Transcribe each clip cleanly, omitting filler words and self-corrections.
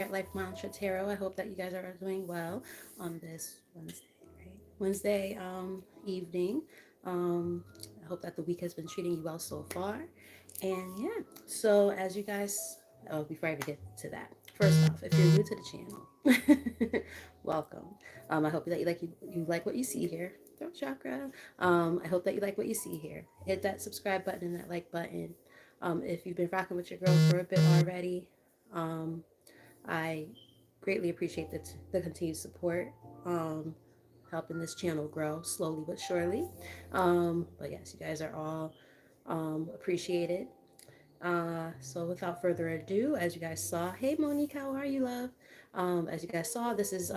Life Mantra Tarot. I hope that you guys are doing well on this Wednesday, right? Wednesday evening. I hope that the week has been treating you well so far. And yeah, so as you guys, oh, before I even get to that, first off, if you're new to the channel, welcome. I hope that you like what you see here. Throat chakra. I hope that you like what you see here. Hit that subscribe button and that like button. If you've been rocking with your girl for a bit already, um, I greatly appreciate the continued support, helping this channel grow slowly but surely. But yes, you guys are all appreciated. So without further ado, as you guys saw, hey Monique, how are you, love? As you guys saw, this is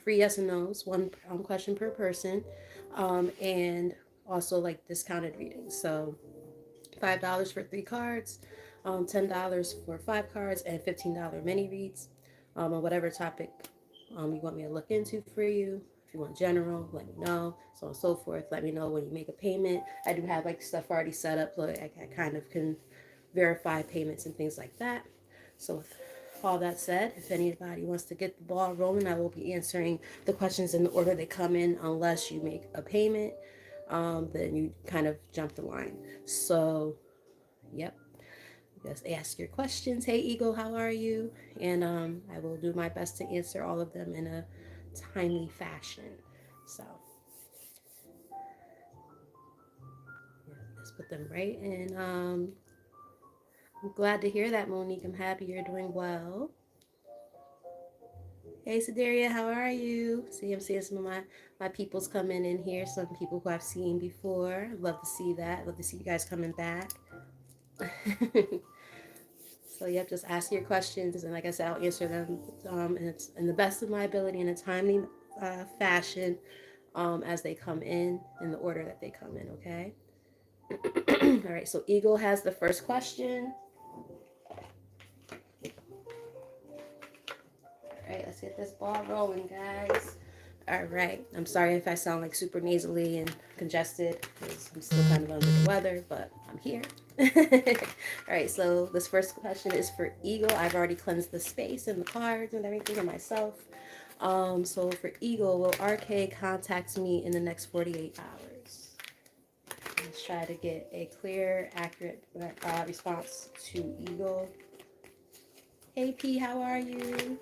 free yes and no's, one question per person, and also like discounted readings. So $5 for 3 cards, $10 for 5 cards, and $15 mini reads on whatever topic you want me to look into for you. If you want general, let me know. So on and so forth. Let me know when you make a payment. I do have like stuff already set up so I kind of can verify payments and things like that. So with all that said, if anybody wants to get the ball rolling, I will be answering the questions in the order they come in unless you make a payment. Then you kind of jump the line. So, yep. Just ask your questions. Hey, Eagle, how are you? And I will do my best to answer all of them in a timely fashion. So, yeah, let's put them right in. I'm glad to hear that, Monique. I'm happy you're doing well. Hey, Sedaria, how are you? See, I'm seeing some of my peoples coming in here, some people who I've seen before. Love to see that. Love to see you guys coming back. So, yep, just ask your questions, and like I said, I'll answer them in the best of my ability in a timely fashion as they come in the order that they come in, okay? All right, so Eagle has the first question. All right, let's get this ball rolling, guys. All right, I'm sorry if I sound like super nasally and congested because I'm still kind of under the weather, but I'm here. All right, so this first question is for Eagle. I've already cleansed the space and the cards and everything and myself. So for Eagle, will RK contact me in the next 48 hours? Let's try to get a clear, accurate response to Eagle. Hey P, how are you?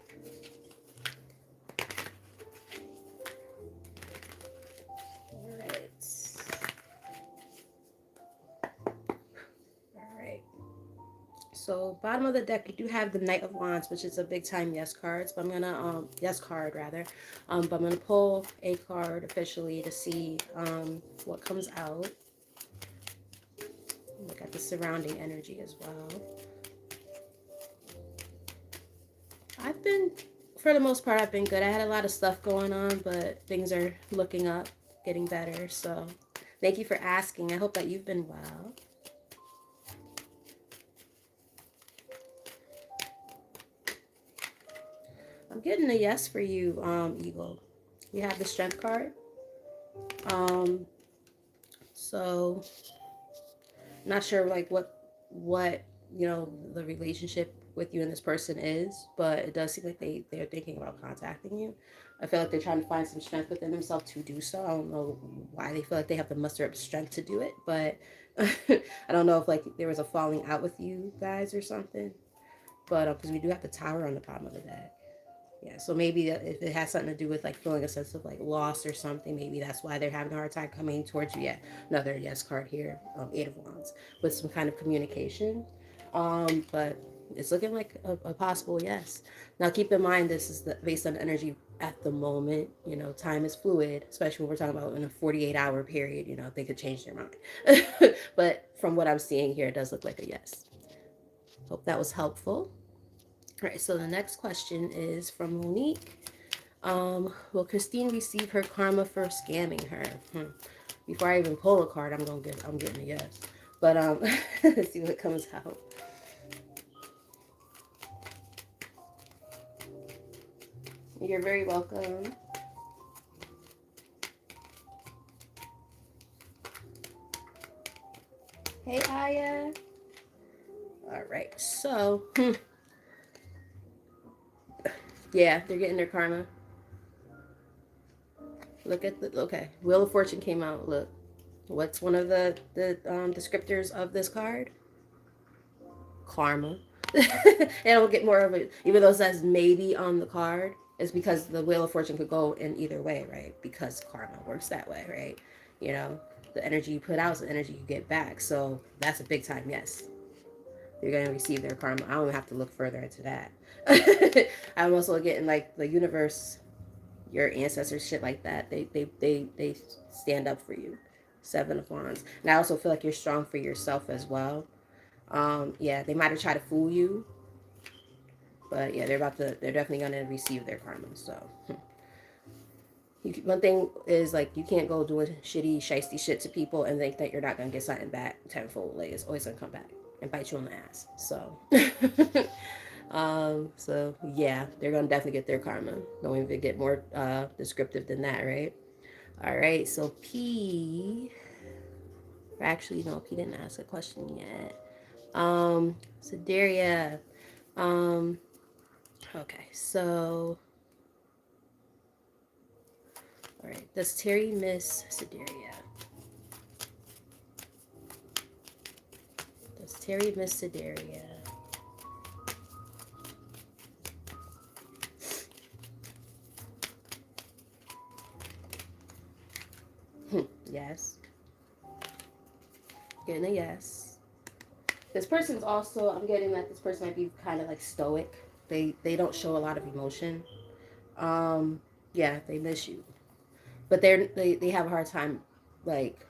So bottom of the deck, you do have the Knight of Wands, which is a big time yes cards. But I'm gonna yes card rather. But I'm gonna pull a card officially to see what comes out. Look at the surrounding energy as well. I've been, for the most part, I've been good. I had a lot of stuff going on, but things are looking up, getting better. So thank you for asking. I hope that you've been well. I'm getting a yes for you, Eagle. You have the Strength card. Um, so not sure like what the relationship with you and this person is, but it does seem like they're thinking about contacting you. I feel like they're trying to find some strength within themselves to do so. I don't know why they feel like they have to muster up strength to do it, but I don't know if like there was a falling out with you guys or something. But because we do have the Tower on the bottom of the deck. Yeah, so maybe if it has something to do with like feeling a sense of like loss or something, maybe that's why they're having a hard time coming towards you. Yeah, another yes card here, Eight of Wands, with some kind of communication. But it's looking like a possible yes. Now keep in mind this is based on energy at the moment. You know, time is fluid, especially when we're talking about in a 48-hour period. You know, they could change their mind. But from what I'm seeing here, it does look like a yes. Hope that was helpful. All right, so the next question is from Monique. Will Christine receive her karma for scamming her? Before I even pull a card, I'm getting a yes. But let's see what comes out. You're very welcome. Hey Aya. All right, so Yeah, they're getting their karma. Look at the okay. Wheel of Fortune came out. Look, what's one of the descriptors of this card? Karma. And it'll get more of it, even though it says maybe on the card. It's because the Wheel of Fortune could go in either way, right? Because karma works that way, right? You know, the energy you put out is the energy you get back. So that's a big time yes. You're gonna receive their karma. I don't even have to look further into that. I'm also getting like the universe, your ancestors, shit like that. They stand up for you. Seven of Wands, and I also feel like you're strong for yourself as well. Yeah, they might have tried to fool you, but yeah, they're definitely gonna receive their karma. So one thing is like you can't go doing shitty, shisty shit to people and think that you're not gonna get something back tenfold. Like it's always gonna come back and bite you on the ass. So, so yeah, they're gonna definitely get their karma. Don't even get more descriptive than that, right? All right. So P, actually no, P didn't ask a question yet. Sedaria. Um, okay, so all right, does Terry miss Sedaria? Does Terry miss Sedaria? Yes. Getting a yes. This person's also, I'm getting that this person might be kind of like stoic. They don't show a lot of emotion. Um, yeah, they miss you, but they have a hard time like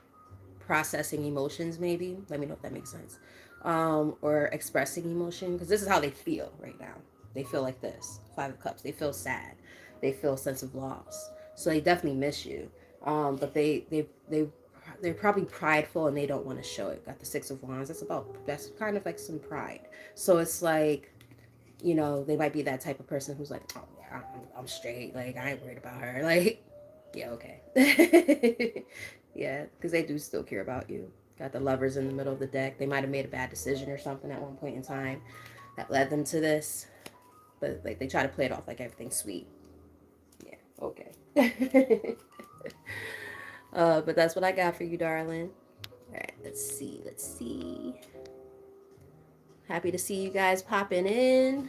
processing emotions. Maybe let me know if that makes sense. Or expressing emotion because this is how they feel right now. They feel like this. Five of Cups. They feel sad. They feel a sense of loss. So they definitely miss you. But they're probably prideful and they don't want to show it. Got the Six of Wands. That's kind of like some pride. So it's like, you know, they might be that type of person who's like, oh yeah, I'm straight. Like I ain't worried about her. Like, yeah, okay. Yeah, because they do still care about you. Got the Lovers in the middle of the deck. They might have made a bad decision or something at one point in time that led them to this, but like they try to play it off like everything's sweet. Yeah, okay. But that's what I got for you, darling. All right, let's see. Let's see. Happy to see you guys popping in.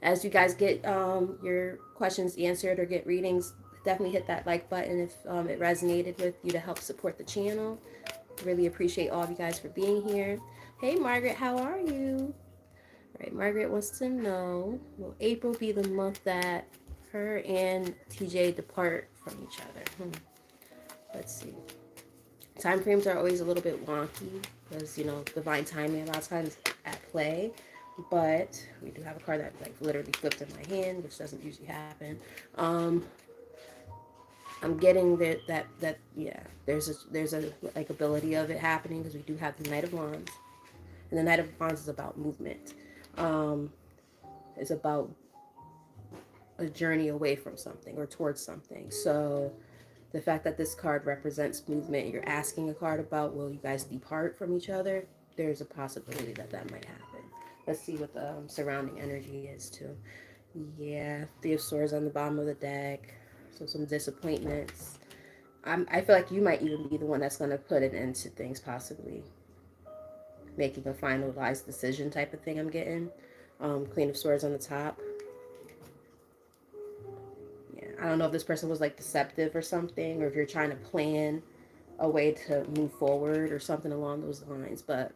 As you guys get your questions answered or get readings, definitely hit that like button if it resonated with you to help support the channel. Really appreciate all of you guys for being here. Hey, Margaret, how are you? All right, Margaret wants to know, will April be the month that her and TJ depart from each other? Let's see. Time frames are always a little bit wonky because, you know, divine timing a lot of times at play. But we do have a card that like literally flipped in my hand, which doesn't usually happen. Um, I'm getting that yeah. There's a like ability of it happening because we do have the Knight of Wands, and the Knight of Wands is about movement. Um, it's about a journey away from something or towards something. So the fact that this card represents movement, you're asking a card about will you guys depart from each other? There's a possibility that that might happen. Let's see what the surrounding energy is too. Yeah, Three of Swords on the bottom of the deck. So some disappointments. I feel like you might even be the one that's going to put an end to things, possibly making a finalized decision type of thing. I'm getting Queen of Swords on the top. Yeah, I don't know if this person was like deceptive or something, or if you're trying to plan a way to move forward or something along those lines. But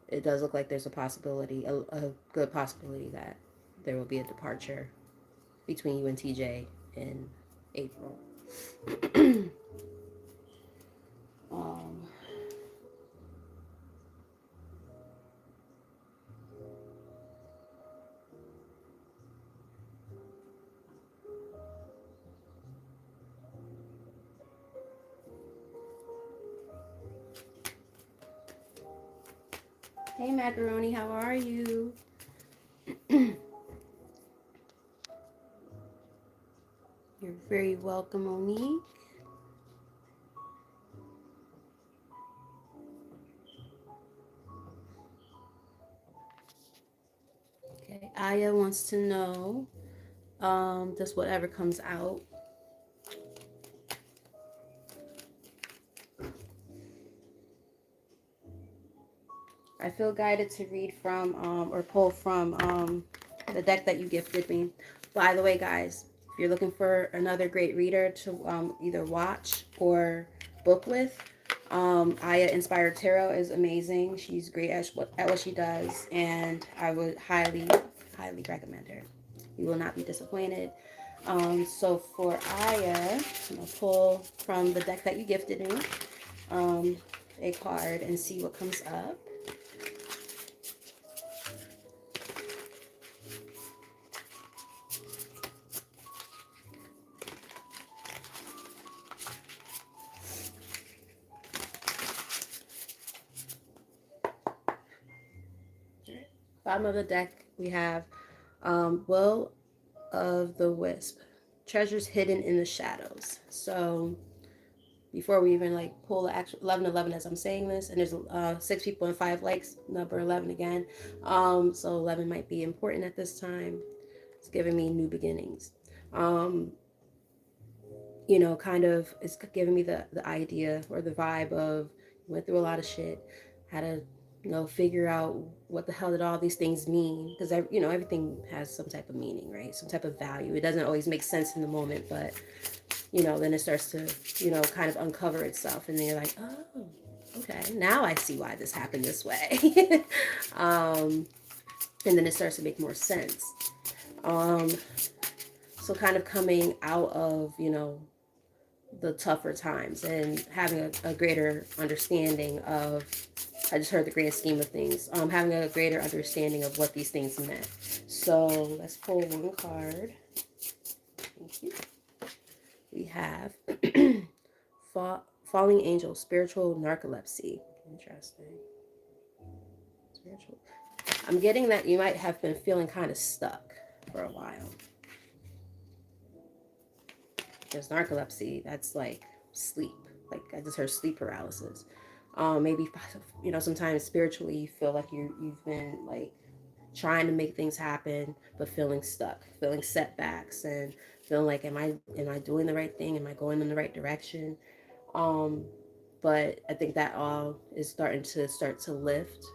it does look like there's a possibility, a good possibility that there will be a departure between you and TJ in April. um, hey, Macaroni, how are you? You're very welcome, Monique. Okay, Aya wants to know, just whatever comes out. I feel guided to read from or pull from the deck that you gifted me. By the way, guys, if you're looking for another great reader to either watch or book with, Aya Inspired Tarot is amazing. She's great at what she does, and I would highly, highly recommend her. You will not be disappointed. So for Aya, I'm going to pull from the deck that you gifted me a card and see what comes up. Bottom of the deck, we have Will of the Wisp. Treasures hidden in the shadows. So before we even like pull the actual 11 as I'm saying this, and there's 6 people and 5 likes, number 11 again. So 11 might be important at this time. It's giving me new beginnings. You know, kind of, it's giving me the idea or the vibe of went through a lot of shit, had to, you know, figure out what the hell did all these things mean, because you know, everything has some type of meaning, right? Some type of value. It doesn't always make sense in the moment, but you know, then it starts to, you know, kind of uncover itself, and then you're like, oh, okay, now I see why this happened this way. And then it starts to make more sense. So kind of coming out of, you know, the tougher times and having a greater understanding of, I just heard the grand scheme of things, having a greater understanding of what these things meant. So let's pull one card. Thank you. We have Falling Angel, Spiritual Narcolepsy. Interesting. Spiritual. I'm getting that you might have been feeling kind of stuck for a while. There's narcolepsy, that's like sleep. Like I just heard sleep paralysis. Maybe, you know, sometimes spiritually you feel like you've been like trying to make things happen but feeling stuck, feeling setbacks, and feeling like am I doing the right thing, am I going in the right direction? But I think that all is starting to lift.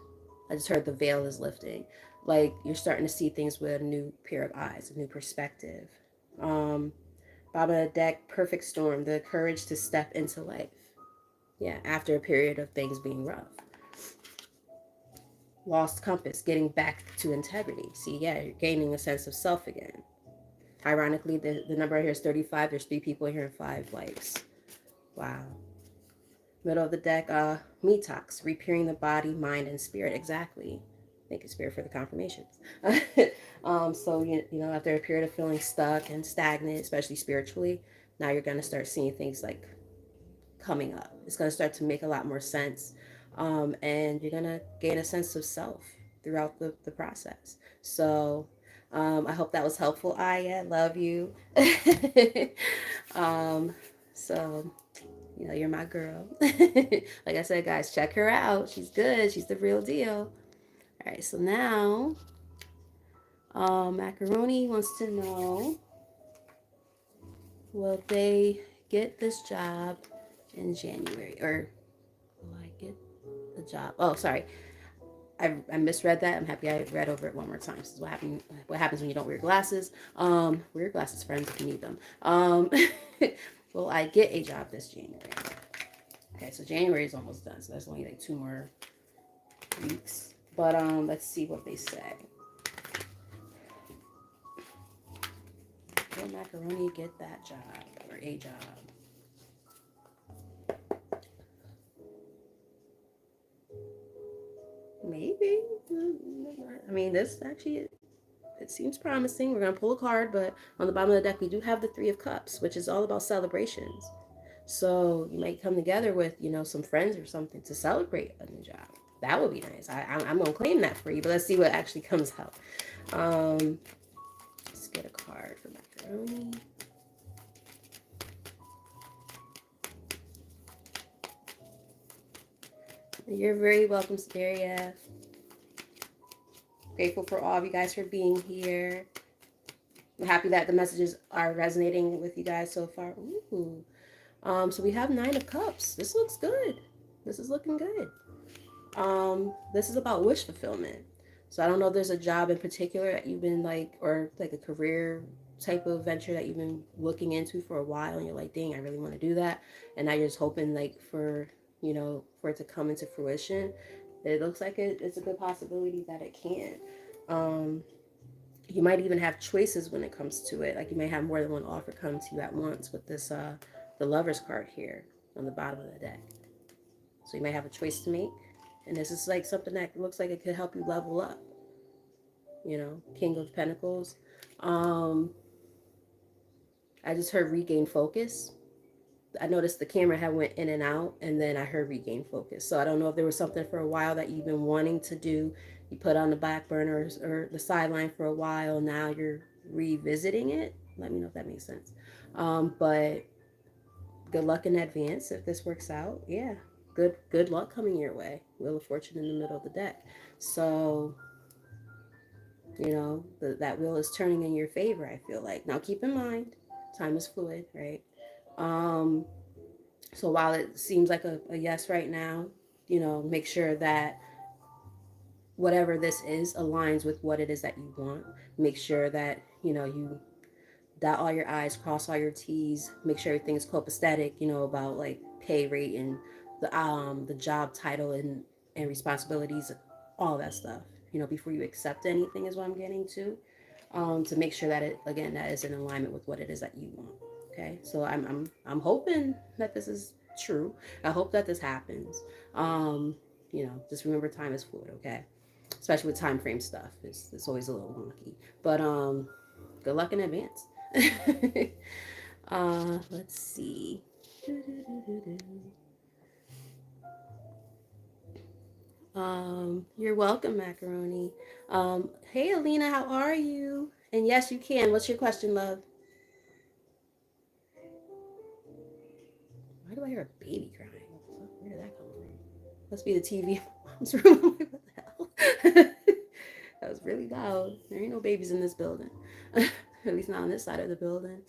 I just heard the veil is lifting, like you're starting to see things with a new pair of eyes, a new perspective. Bottom of the deck, Perfect Storm, the courage to step into life. Yeah, after a period of things being rough. Lost compass, getting back to integrity. See, yeah, you're gaining a sense of self again. Ironically, the number right here is 35. There's 3 people here and 5 likes. Wow. Middle of the deck, Metox, repairing the body, mind, and spirit. Exactly. Thank you, Spirit, for the confirmations. So, you know, after a period of feeling stuck and stagnant, especially spiritually, now you're going to start seeing things like coming up. It's going to start to make a lot more sense. And you're going to gain a sense of self throughout the process. So I hope that was helpful. Aya, love you. So, you know, you're my girl. Like I said, guys, check her out. She's good. She's the real deal. All right, so now Macaroni wants to know, will they get this job in January? Or will I get the job? Oh, sorry. I misread that. I'm happy I read over it one more time. This is what happens when you don't wear glasses. Wear glasses, friends, if you need them. Will I get a job this January? Okay, so January is almost done, so that's only like 2 more weeks. But let's see what they say. Will Macaroni get that job or a job? Maybe. I mean, this actually, it seems promising. We're going to pull a card, but on the bottom of the deck, we do have the 3 of Cups, which is all about celebrations. So you might come together with, you know, some friends or something to celebrate a new job. That would be nice. I'm going to claim that for you, but let's see what actually comes out. Let's get a card for Macaroni. You're very welcome, Steria. Grateful for all of you guys for being here. I'm happy that the messages are resonating with you guys so far. Ooh. So we have Nine of Cups. This looks good. This is looking good. This is about wish fulfillment. So I don't know if there's a job in particular that you've been like, or like a career type of venture that you've been looking into for a while, and you're like, dang, I really want to do that, and now you're just hoping like for, for it to come into fruition. It looks like it's a good possibility that it can. Um, you might even have choices when it comes to it. Like you may have more than one offer come to you at once with this the Lovers card here on the bottom of the deck. So you may have a choice to make. And this is like something that looks like it could help you level up. King of Pentacles. Um, I just heard regain focus. I noticed the camera had went in and out, and then I heard regain focus. So I don't know if there was something for a while that you've been wanting to do. You put on the back burner or the sideline for a while. Now you're revisiting it. Let me know if that makes sense. But good luck in advance if this works out. Yeah, good luck coming your way. Wheel of Fortune in the middle of the deck. So that wheel is turning in your favor. I feel like now. Keep in mind, time is fluid, right? Um, so while it seems like a yes right now, make sure that whatever this is aligns with what it is that you want. Make sure that you dot all your I's, cross all your T's, make sure everything's copacetic, about like pay rate and the job title and responsibilities, all that stuff, before you accept anything is what I'm getting to make sure that it again that is in alignment with what it is that you want. Okay, so I'm hoping that this is true. I hope that this happens. Just remember time is fluid, okay? Especially with time frame stuff. It's always a little wonky. But good luck in advance. Let's see. You're welcome, Macaroni. Hey, Alina, how are you? And yes, you can. What's your question, love? Why do I hear a baby crying? Where did that come from? Must be the TV in mom's room. I'm like, what the hell? That was really loud. There ain't no babies in this building. At least not on this side of the building.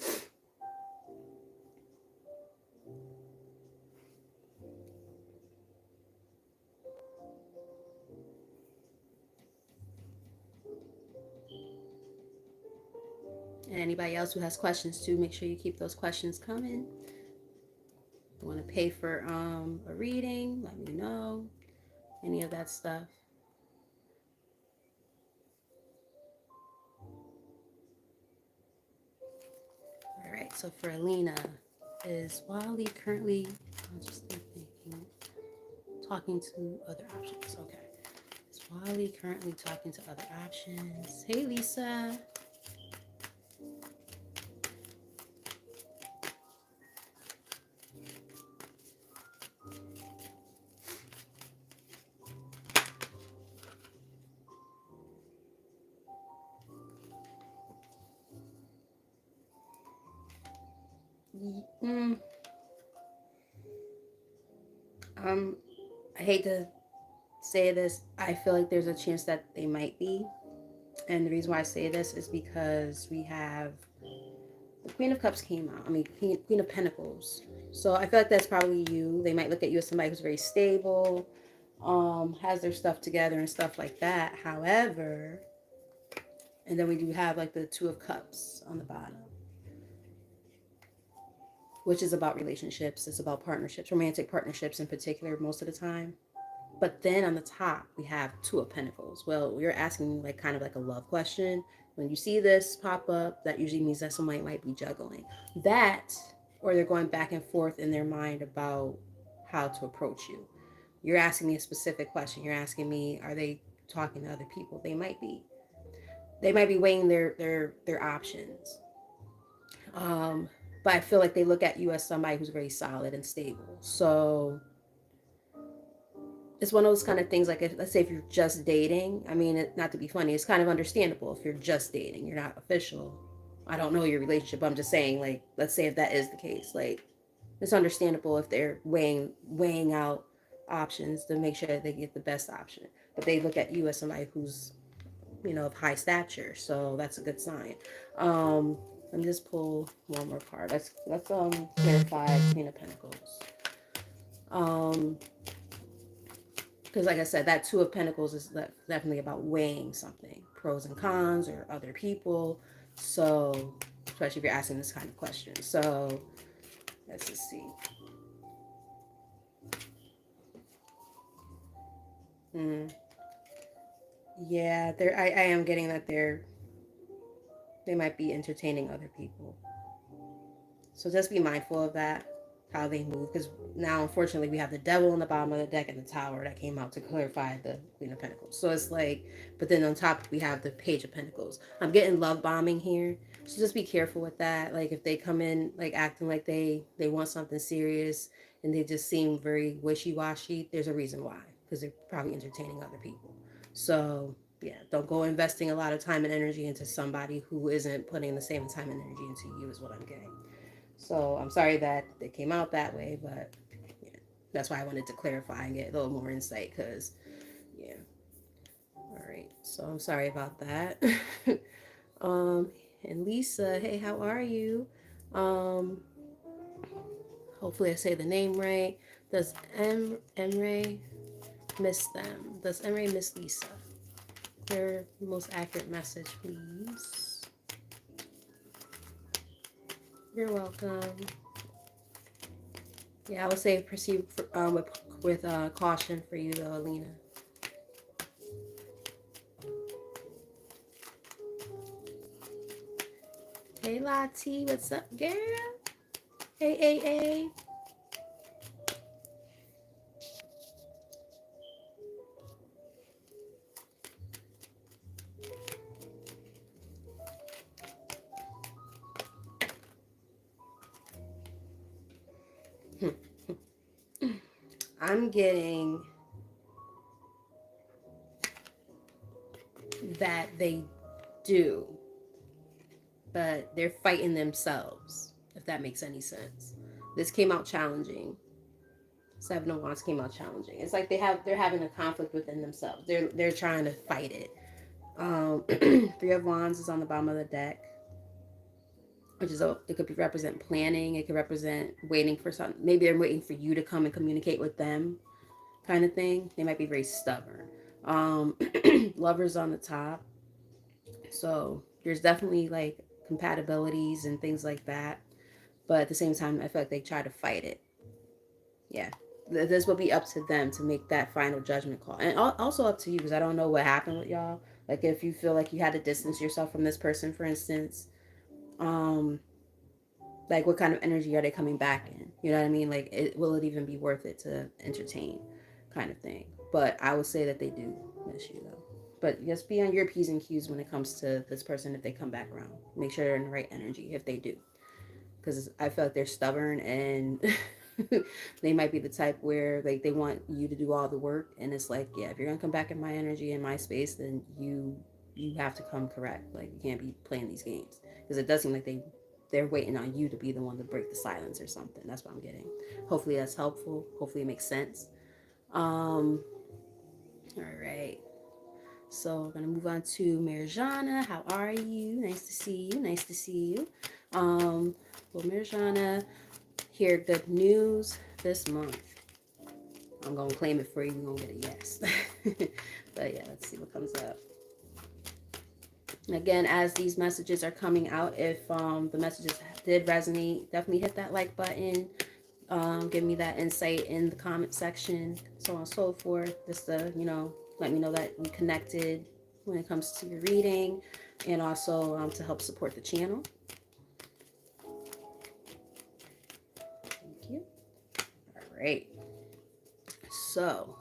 And anybody else who has questions too, make sure you keep those questions coming. If you want to pay for a reading, let me know. Any of that stuff. All right, so for Alina, is Wally currently, I'm just thinking, talking to other options? Okay. Is Wally currently talking to other options? Hey, Lisa. Mm, I hate to say this. I feel like there's a chance that they might be. And the reason why I say this is because we have the Queen of Cups came out. I mean, Queen of Pentacles. So I feel like that's probably you. They might look at you as somebody who's very stable, has their stuff together and stuff like that. However, and then we do have like the Two of Cups on the bottom, which is about relationships. It's about partnerships, romantic partnerships in particular, most of the time. But then on the top, we have Two of Pentacles. Well, you're asking like kind of like a love question. When you see this pop up, that usually means that somebody might be juggling that, or they're going back and forth in their mind about how to approach you. You're asking me a specific question. You're asking me, are they talking to other people? They might be. They might be weighing their options. But I feel like they look at you as somebody who's very solid and stable. So it's one of those kind of things like let's say if you're just dating, I mean, not to be funny, it's kind of understandable if you're just dating, you're not official. I don't know your relationship, but I'm just saying, like, let's say if that is the case, like, it's understandable if they're weighing out options to make sure that they get the best option. But they look at you as somebody who's of high stature. So that's a good sign. Let me just pull one more card. Let's clarify Queen of Pentacles. Um, because like I said, that Two of Pentacles is definitely about weighing something, pros and cons, or other people. So, especially if you're asking this kind of question. So, let's just see. Mm, yeah, I am getting that they might be entertaining other people. So just be mindful of that, how they move. Because now, unfortunately, we have the devil in the bottom of the deck and the tower that came out to clarify the Queen of Pentacles. So it's like, but then on top, we have the Page of Pentacles. I'm getting love bombing here. So just be careful with that. Like if they come in like acting like they want something serious and they just seem very wishy-washy, there's a reason why. Because they're probably entertaining other people. So yeah, don't go investing a lot of time and energy into somebody who isn't putting the same time and energy into you is what I'm getting. So I'm sorry that it came out that way, but yeah, that's why I wanted to clarify and get a little more insight because, yeah. All right. So I'm sorry about that. um, and Lisa, hey, how are you? Um, hopefully I say the name right. Does Emre miss them? Does Emre miss Lisa? Your most accurate message, please. You're welcome. Yeah, I would say proceed with caution for you though, Alina. Hey Lottie, what's up, girl? Hey, hey, hey. I'm getting that they do, but they're fighting themselves, if that makes any sense. This came out challenging. Seven of Wands came out challenging. It's like they're having a conflict within themselves. They're trying to fight it. Three of Wands is on the bottom of the deck, which is it could be represent planning. It could represent waiting for something. Maybe they're waiting for you to come and communicate with them, kind of thing. They might be very stubborn. Um, Lovers on the top. So there's definitely like compatibilities and things like that. But at the same time, I feel like they try to fight it. Yeah. This will be up to them to make that final judgment call. And also up to you because I don't know what happened with y'all. Like if you feel like you had to distance yourself from this person, for instance, um, like what kind of energy are they coming back in? You know what I mean? Like will it even be worth it to entertain kind of thing? But I would say that they do miss you though. But just be on your P's and Q's when it comes to this person if they come back around. Make sure they're in the right energy if they do. Because I feel like they're stubborn and they might be the type where like they want you to do all the work and it's like, yeah, if you're gonna come back in my energy in my space, then you have to come correct. Like you can't be playing these games. Because it does seem like they're waiting on you to be the one to break the silence or something. That's what I'm getting. Hopefully that's helpful. Hopefully it makes sense. All right. So we're gonna move on to Mirjana. How are you? Nice to see you. Nice to see you. Well, Mirjana, hear good news this month. I'm gonna claim it for you. We're gonna get a yes. But yeah, let's see what comes up. And again, as these messages are coming out, if the messages did resonate, definitely hit that like button. Give me that insight in the comment section, so on and so forth. Just to, let me know that we connected when it comes to your reading and also to help support the channel. Thank you. All right. So,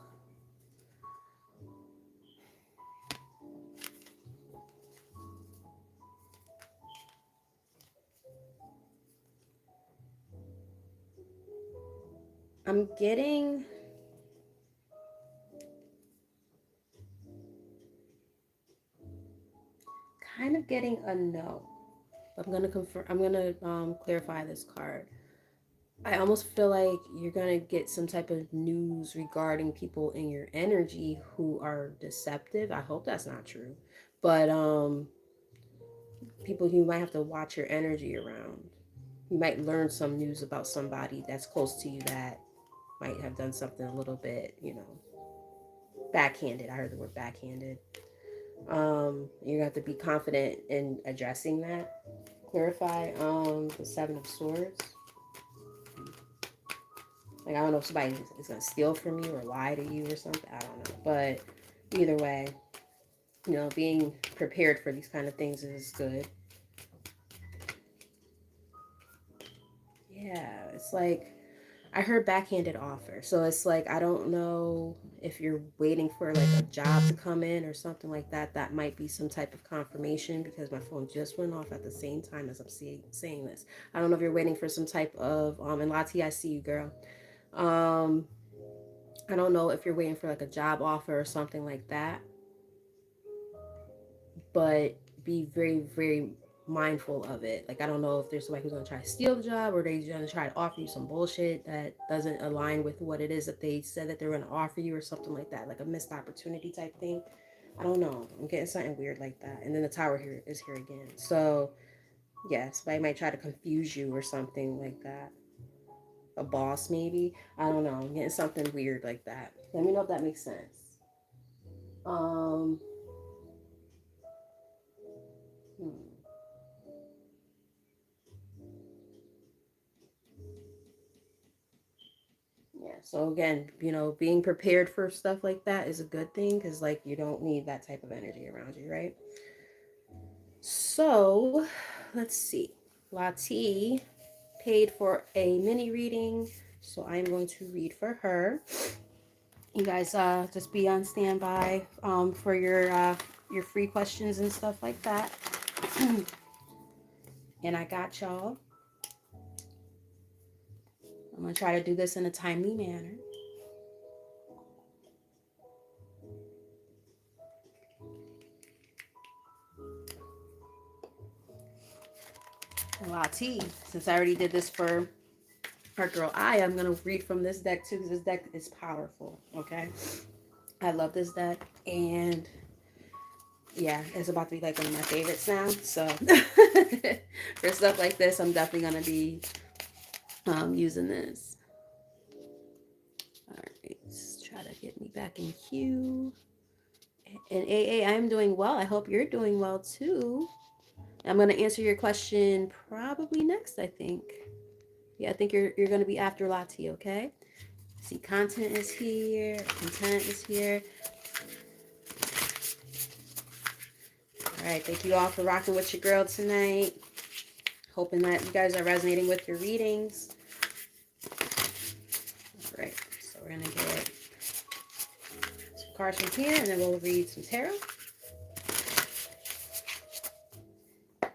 I'm kind of getting a no. I'm gonna confirm. I'm gonna clarify this card. I almost feel like you're gonna get some type of news regarding people in your energy who are deceptive. I hope that's not true, But people you might have to watch your energy around. You might learn some news about somebody that's close to you that might have done something a little bit, backhanded. I heard the word backhanded. You have to be confident in addressing that. Clarify the Seven of Swords. Like, I don't know if somebody is gonna steal from you or lie to you or something. I don't know, but either way, being prepared for these kind of things is good. Yeah, it's like I heard backhanded offer. So it's like I don't know if you're waiting for like a job to come in or something like that. That might be some type of confirmation because my phone just went off at the same time as I'm saying this. I don't know if you're waiting for some type of and Lati, I see you, girl. Um I don't know if you're waiting for like a job offer or something like that, but be very, very mindful of it. Like, I don't know if there's somebody who's gonna try to steal the job or they're gonna try to offer you some bullshit that doesn't align with what it is that they said that they're gonna offer you or something like that, like a missed opportunity type thing. I don't know. I'm getting something weird like that. And then the tower here is here again. So yeah, somebody might try to confuse you or something like that. A boss maybe. I don't know. I'm getting something weird like that. Let me know if that makes sense. Um hmm. Yeah. So again, being prepared for stuff like that is a good thing because like you don't need that type of energy around you, right? So let's see. Lati paid for a mini reading, so I'm going to read for her. You guys just be on standby for your free questions and stuff like that. And I got y'all. I'm gonna try to do this in a timely manner. Lati, since I already did this for our girl I'm gonna read from this deck too because this deck is powerful. Okay, I love this deck, and yeah, it's about to be like one of my favorites now. So for stuff like this, I'm definitely gonna be using this. All right, let's try to get me back in queue. And I'm doing well. I hope you're doing well too. I'm gonna answer your question probably next. I think. Yeah, I think you're gonna be after Lati. Okay. See, content is here. Content is here. All right, thank you all for rocking with your girl tonight. Hoping that you guys are resonating with your readings. All right, so we're gonna get some cards from here, and then we'll read some tarot. All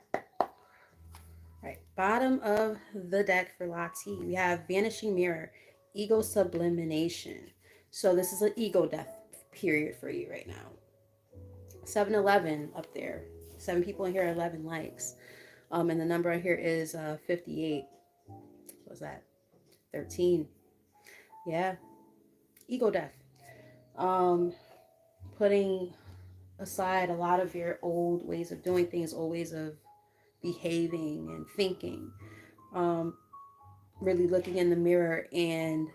right, bottom of the deck for Lati, we have Vanishing Mirror, Ego Sublimination. So this is an ego death period for you right now. 7-11 up there. 7 people in here, 11 likes. And the number on here is 58. What was that? 13. Yeah, ego death. Um, Putting aside a lot of your old ways of doing things, old ways of behaving and thinking. Um, really looking in the mirror and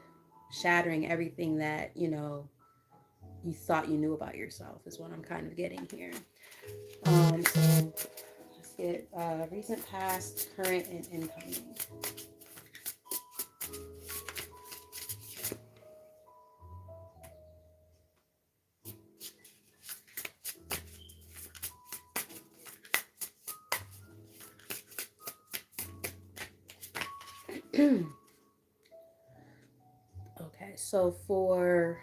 shattering everything that you thought you knew about yourself is what I'm kind of getting here. So let's get recent, past, current, and incoming. Okay, so for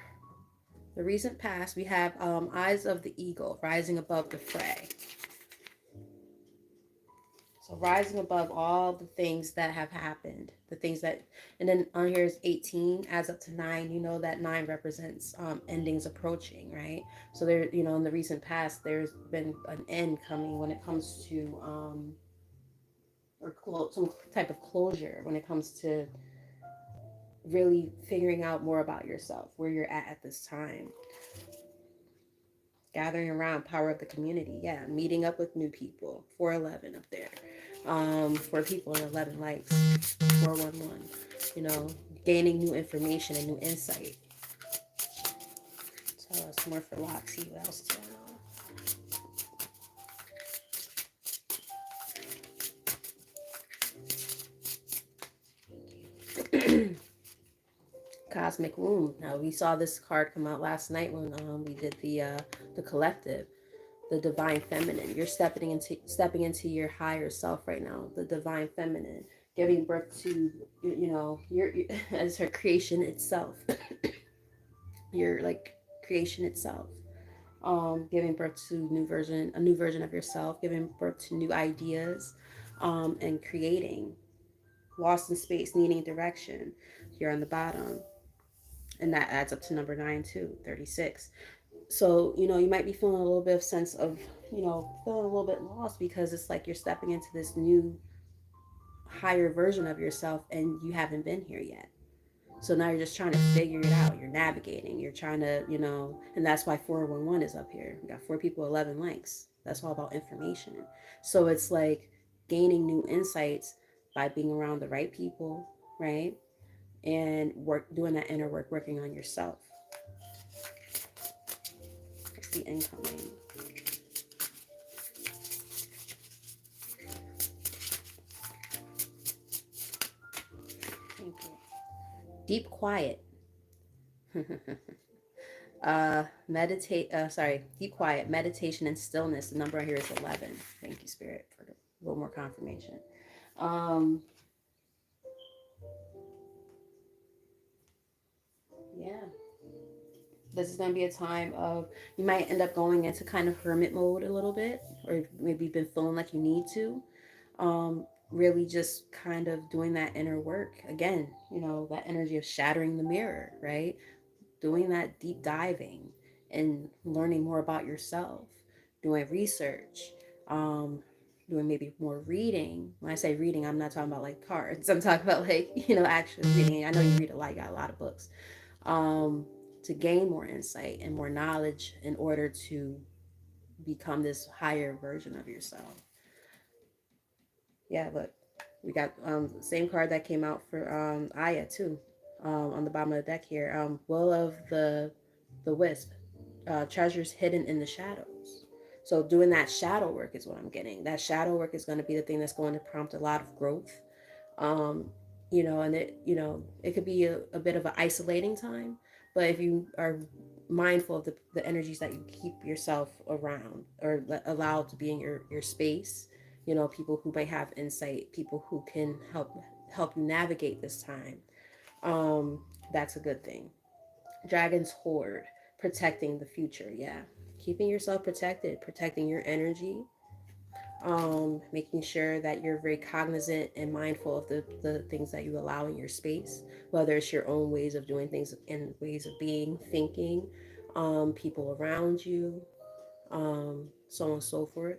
the recent past, we have Eyes of the Eagle, rising above the fray. So rising above all the things that have happened, the things that, and then on here is 18, adds up to 9. You know that 9 represents endings approaching, right? So there, in the recent past, there's been an end coming when it comes to, some type of closure when it comes to really figuring out more about yourself, where you're at this time. gathering around, power of the community. Yeah, meeting up with new people. 411 up there. For people in 11 likes. 411. You know, gaining new information and new insight. Tell us more for Loxy. What else do I know? Cosmic womb. Now we saw this card come out last night when we did the collective, the divine feminine. You're stepping into your higher self right now, the divine feminine, giving birth to your as her creation itself. You're like creation itself. Giving birth to a new version of yourself, giving birth to new ideas, and creating. Lost in space, needing direction. You're on the bottom. And that adds up to number 9 too, 36. So you might be feeling a little bit of sense of feeling a little bit lost, because it's like you're stepping into this new higher version of yourself and you haven't been here yet. So now you're just trying to figure it out. You're navigating, you're trying to and that's why 411 is up here. We got 4 people, 11 likes. That's all about information. So it's like gaining new insights by being around the right people, right? And doing that inner work, working on yourself. That's the incoming. Thank you. Deep quiet. Deep quiet, meditation and stillness. The number right here is 11. Thank you, Spirit, for a little more confirmation. Um, yeah, this is going to be a time of, you might end up going into kind of hermit mode a little bit, or maybe you've been feeling like you need to. Really just kind of doing that inner work. Again, that energy of shattering the mirror, right? Doing that deep diving and learning more about yourself, doing research, um, doing maybe more reading. When I say reading, I'm not talking about like cards. I'm talking about like, actually reading. I know you read a lot, you got a lot of books. Um, to gain more insight and more knowledge in order to become this higher version of yourself. Yeah, look, we got the same card that came out for Aya too, on the bottom of the deck here. Will of the Wisp, treasures hidden in the shadows. So doing that shadow work is what I'm getting. That shadow work is going to be the thing that's going to prompt a lot of growth. Um, and it could be a bit of an isolating time, but if you are mindful of the energies that you keep yourself around or allow to be in your space, people who might have insight, people who can help you navigate this time, um, that's a good thing. Dragon's Horde, protecting the future. Yeah. Keeping yourself protected, protecting your energy, making sure that you're very cognizant and mindful of the things that you allow in your space, whether it's your own ways of doing things and ways of being, thinking, people around you, so on and so forth.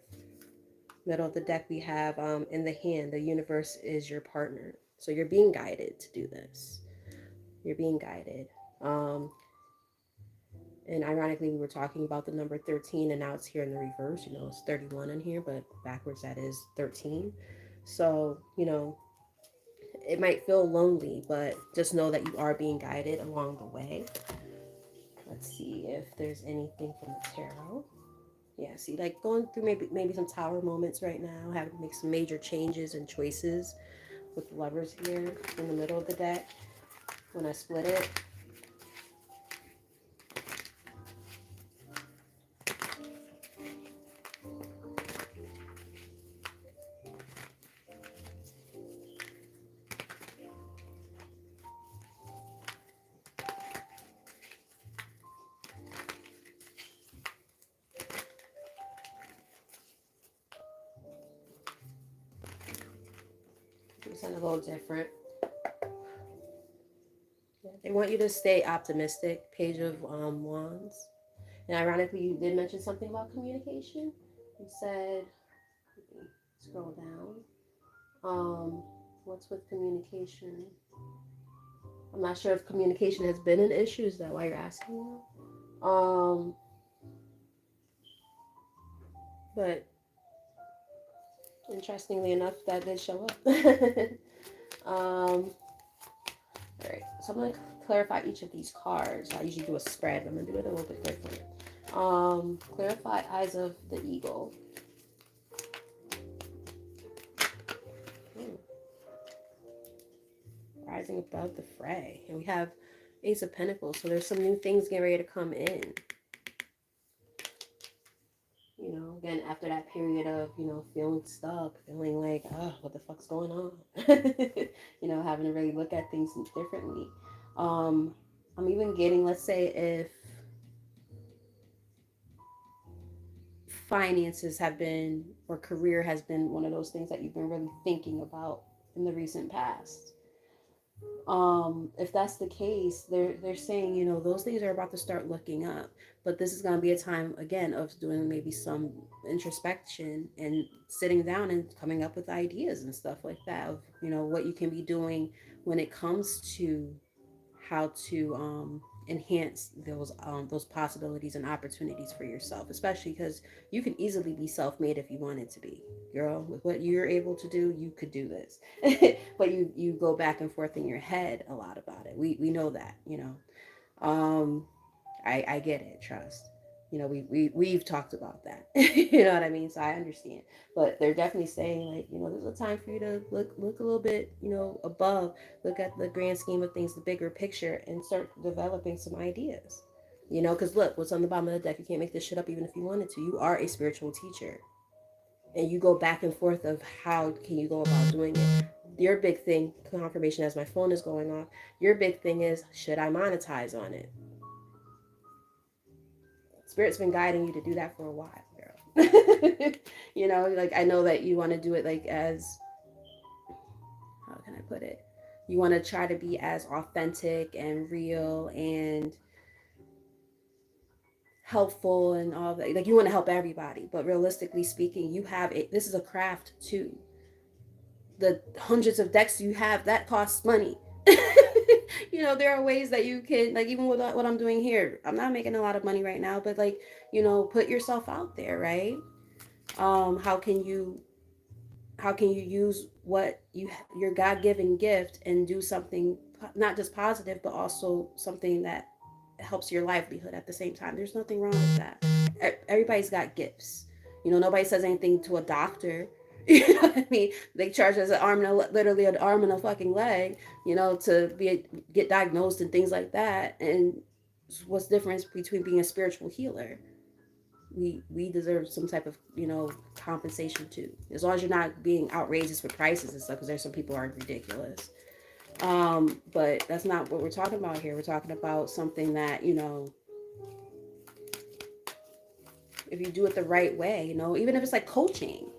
Middle of the deck, we have in the hand, the universe is your partner. So you're being guided to do this. You're being guided. Um, And ironically, we were talking about the number 13, and now it's here in the reverse. It's 31 in here, but backwards that is 13. So, it might feel lonely, but just know that you are being guided along the way. Let's see if there's anything from the tarot. Yeah, see, like going through maybe some tower moments right now, having to make some major changes and choices with the lovers here in the middle of the deck when I split it. Do something a little different. They want you to stay optimistic. Page of Wands. And ironically, you did mention something about communication. You said, let me scroll down. What's with communication? I'm not sure if communication has been an issue. Is that why you're asking? But interestingly enough, that did show up. All right, so I'm going to clarify each of these cards. I usually do a spread, but I'm going to do it a little bit different. Clarify eyes of the eagle. Ooh, rising above the fray. And we have Ace of Pentacles, so there's some new things getting ready to come in. You know, again, after that period of, you know, feeling stuck, feeling like, oh, what the fuck's going on? You know, having to really look at things differently. Um, I'm even getting, let's say, if finances have been, or career has been one of those things that you've been really thinking about in the recent past. If that's the case, they're saying, you know, those things are about to start looking up, but this is going to be a time again of doing maybe some introspection and sitting down and coming up with ideas and stuff like that of, you know, what you can be doing when it comes to how to enhance those possibilities and opportunities for yourself, especially because you can easily be self-made if you wanted to be. Girl, with what you're able to do, you could do this. But you go back and forth in your head a lot about it. We know that, you know. I get it, trust. You know, we've talked about that. You know what I mean? So I understand. But they're definitely saying, like, you know, there's a time for you to look a little bit, you know, above, look at the grand scheme of things, the bigger picture, and start developing some ideas. You know, because look, what's on the bottom of the deck, you can't make this shit up even if you wanted to. You are a spiritual teacher. And you go back and forth of how can you go about doing it. Your big thing, confirmation as my phone is going off, your big thing is, should I monetize on it? Spirit's been guiding you to do that for a while, girl. You know, like I know that you want to do it like as, how can I put it? You want to try to be as authentic and real and helpful and all that. Like you want to help everybody, but realistically speaking, this is a craft too. The hundreds of decks you have, that costs money. You know, there are ways that you can, like, even with what I'm doing here, I'm not making a lot of money right now, but like, you know, put yourself out there, right? How can you use what your God-given gift and do something not just positive but also something that helps your livelihood at the same time. There's nothing wrong with that. Everybody's got gifts. You know, nobody says anything to a doctor. You know what I mean? They charge us an arm and literally an arm and a fucking leg, you know, to get diagnosed and things like that. And what's the difference between being a spiritual healer? We deserve some type of, you know, compensation too, as long as you're not being outrageous with prices and stuff, because there's some people who are ridiculous. But that's not what we're talking about here. We're talking about something that, you know, if you do it the right way, you know, even if it's like coaching,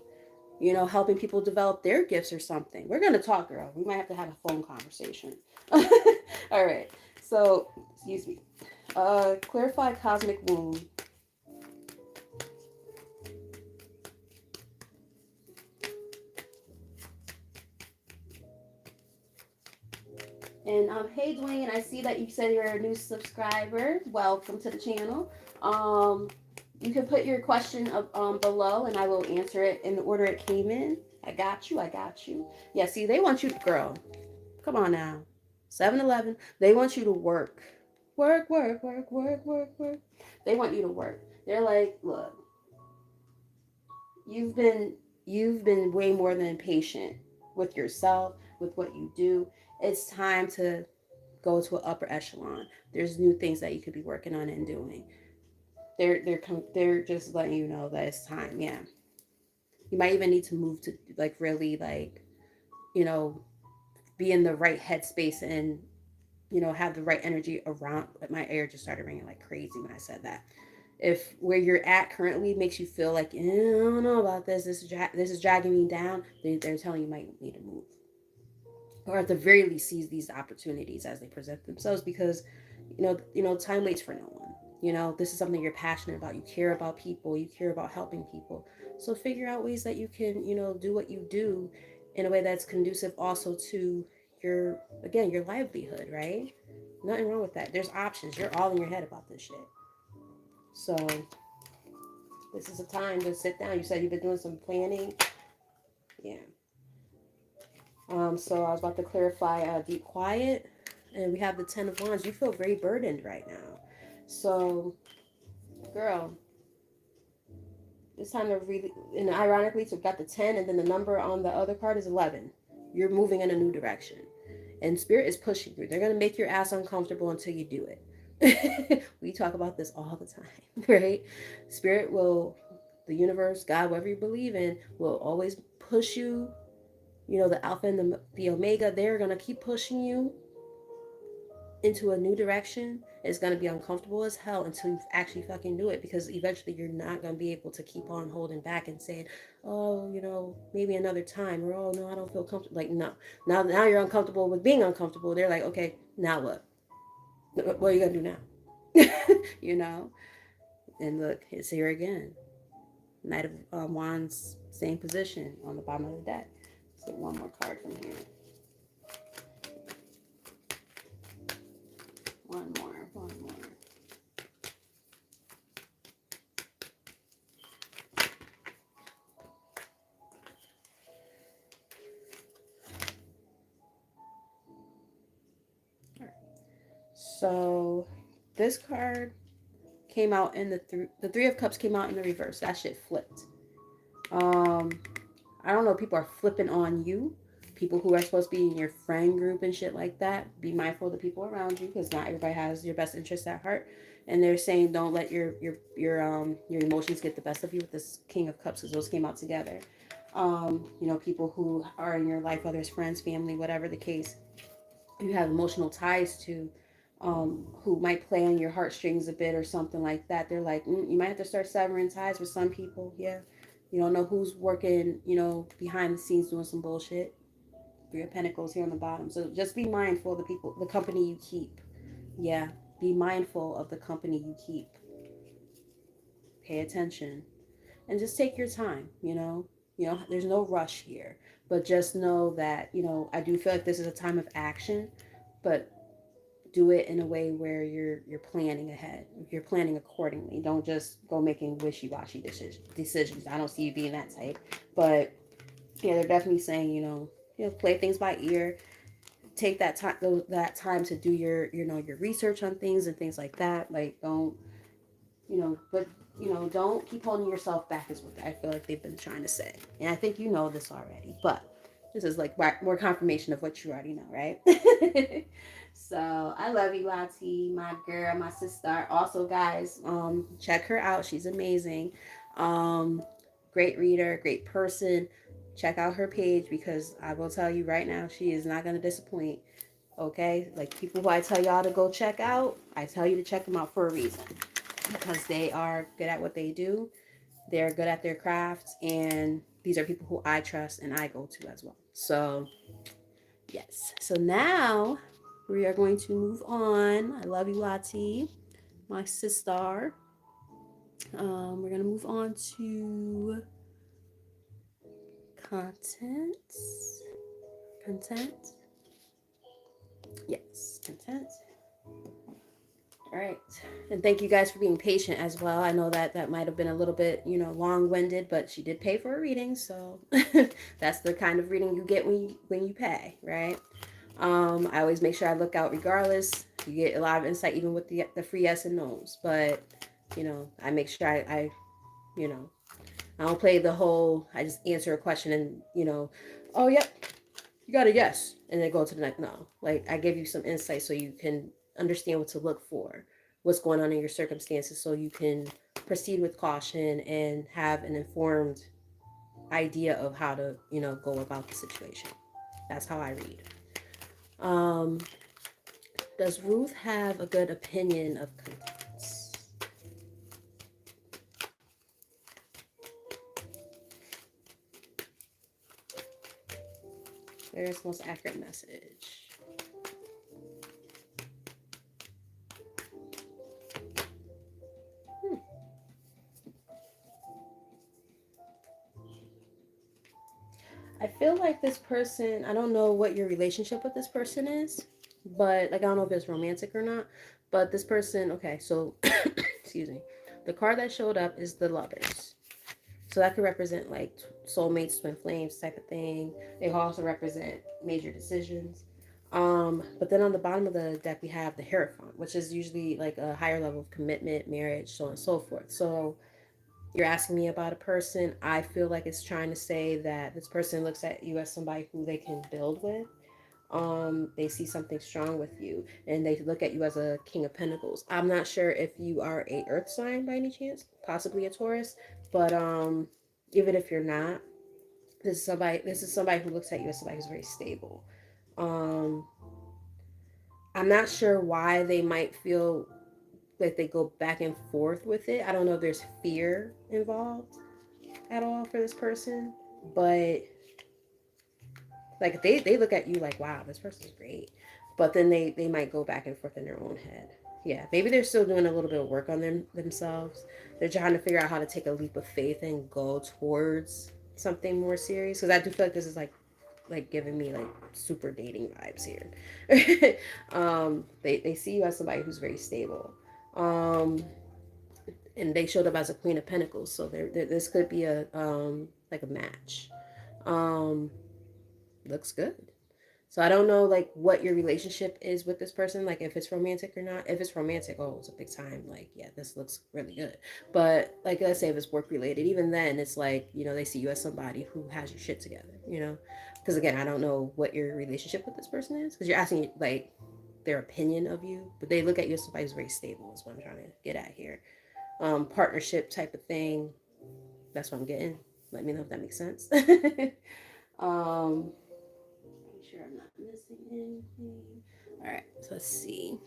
you know, helping people develop their gifts or something. We're gonna talk, girl. We might have to have a phone conversation. All right, so excuse me. Clarify cosmic wound. And hey Dwayne, I see that you said you're a new subscriber. Welcome to the channel. Um, you can put your question up below, and I will answer it in the order it came in. I got you. I got you. Yeah. See, they want you to grow. Come on now. 7-Eleven. They want you to work. Work, work, work, work, work, work. They want you to work. They're like, look, you've been you've been way more than patient with yourself, with what you do. It's time to go to an upper echelon. There's new things that you could be working on and doing. They're just letting you know that it's time. Yeah, you might even need to move to like really like, you know, be in the right headspace and, you know, have the right energy around. My ear just started ringing like crazy when I said that. If where you're at currently makes you feel like, I don't know about this, this is dragging me down, they're telling you might need to move, or at the very least seize these opportunities as they present themselves, because you know time waits for no one. You know, this is something you're passionate about. You care about people, you care about helping people, so figure out ways that you can, you know, do what you do in a way that's conducive also to your, again, your livelihood, right? Nothing wrong with that. There's options. You're all in your head about this shit. So This is a time to sit down. You said you've been doing some planning. Yeah. So I was about to clarify deep quiet, and we have the Ten of Wands. You feel very burdened right now. So, girl, it's time to really, and ironically, so we've got the 10, and then the number on the other card is 11. You're moving in a new direction. And Spirit is pushing you. They're going to make your ass uncomfortable until you do it. We talk about this all the time, right? Spirit will, the universe, God, whatever you believe in, will always push you. You know, the Alpha and the Omega, they're going to keep pushing you into a new direction. It's going to be uncomfortable as hell until you actually fucking do it, because eventually you're not going to be able to keep on holding back and saying, oh, you know, maybe another time, or oh no, I don't feel comfortable. Like, no, now you're uncomfortable with being uncomfortable. They're like, okay, now what are you going to do now? You know. And look, it's here again. Knight of Wands, same position on the bottom of the deck. Let's get one more card from here. One more. So this card came out in the Three of Cups came out in the reverse. That shit flipped. Um, I don't know. People are flipping on you. People who are supposed to be in your friend group and shit like that. Be mindful of the people around you, because not everybody has your best interests at heart. And they're saying don't let your emotions get the best of you with this King of Cups, because those came out together. You know, people who are in your life, whether it's friends, family, whatever the case, you have emotional ties to, who might play on your heartstrings a bit or something like that. They're like, you might have to start severing ties with some people. Yeah. You don't know who's working, you know, behind the scenes doing some bullshit. Three of Pentacles here on the bottom. So just be mindful of the people, the company you keep. Yeah. Be mindful of the company you keep. Pay attention. And just take your time, you know. You know, there's no rush here. But just know that, you know, I do feel like this is a time of action. But do it in a way where you're planning ahead. You're planning accordingly. Don't just go making wishy-washy decisions. I don't see you being that type. But yeah, they're definitely saying, you know, play things by ear. Take that time to do your research on things and things like that. Like, don't, but don't keep holding yourself back, is what I feel like they've been trying to say. And I think you know this already, but this is like more confirmation of what you already know, right? So I love you, Lati, my girl, my sister. Also, guys, check her out. She's amazing. Um, Great reader, great person. Check out her page, because I will tell you right now, she is not gonna disappoint. Okay, like people who I tell y'all to go check out, I tell you to check them out for a reason, because they are good at what they do. They're good at their crafts, and these are people who I trust and I go to as well. So, yes. So now we are going to move on. I love you, Lati, my sister. We're going to move on to content. Content. Yes, content. All right. And thank you guys for being patient as well. I know that might have been a little bit, long-winded, but she did pay for a reading, so that's the kind of reading you get when you pay, right? I always make sure I look out regardless. You get a lot of insight even with the free yes and no's, but I make sure I you know, I don't play the whole I just answer a question and, oh yep, you got a yes, and then go to the next. No, like I give you some insight so you can understand what to look for, what's going on in your circumstances, so you can proceed with caution and have an informed idea of how to, go about the situation. That's how I read. Um, does Ruth have a good opinion of contents? There's the most accurate message. I feel like this person, I don't know what your relationship with this person is, but like I don't know if it's romantic or not, but this person, okay, so excuse me. The card that showed up is the Lovers. So that could represent like soulmates, twin flames type of thing. They also represent major decisions. But then on the bottom of the deck we have the Hierophant, which is usually like a higher level of commitment, marriage, so on and so forth. So you're asking me about a person. I feel like it's trying to say that this person looks at you as somebody who they can build with. They see something strong with you, and they look at you as a King of Pentacles. I'm not sure if you are a Earth sign by any chance, possibly a Taurus, but even if you're not, this is somebody who looks at you as somebody who's very stable. Um, I'm not sure why they might feel like they go back and forth with it. I don't know if there's fear involved at all for this person, but like they look at you like, wow, this person's great, but then they might go back and forth in their own head. Yeah, maybe they're still doing a little bit of work on themselves. They're trying to figure out how to take a leap of faith and go towards something more serious, because I do feel like this is like giving me like super dating vibes here. They see you as somebody who's very stable. And they showed up as a Queen of Pentacles, so this could be a like a match. um Looks good. So I don't know like what your relationship is with this person, like if it's romantic or not. If it's romantic, oh, it's a big time. Like, yeah, this looks really good. But like, let's say if it's work related, even then it's like, they see you as somebody who has your shit together. Because again, I don't know what your relationship with this person is, because you're asking like their opinion of you, but they look at you as somebody who's very stable is what I'm trying to get at here. Partnership type of thing. That's what I'm getting. Let me know if that makes sense. Make sure I'm not missing anything. All right, so let's see.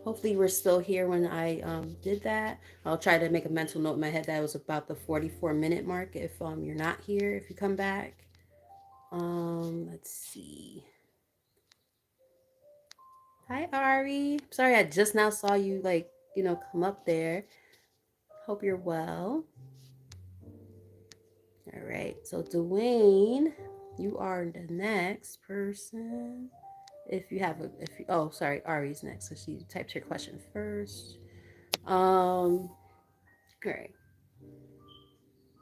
Hopefully, we're still here when I did that. I'll try to make a mental note in my head that it was about the 44-minute mark. If you're not here, if you come back, let's see. Hi, Ari. Sorry, I just now saw you come up there. Hope you're well. All right, so Dwayne, you are the next person. If you have oh, sorry, Ari's next, so she typed her question first. Great.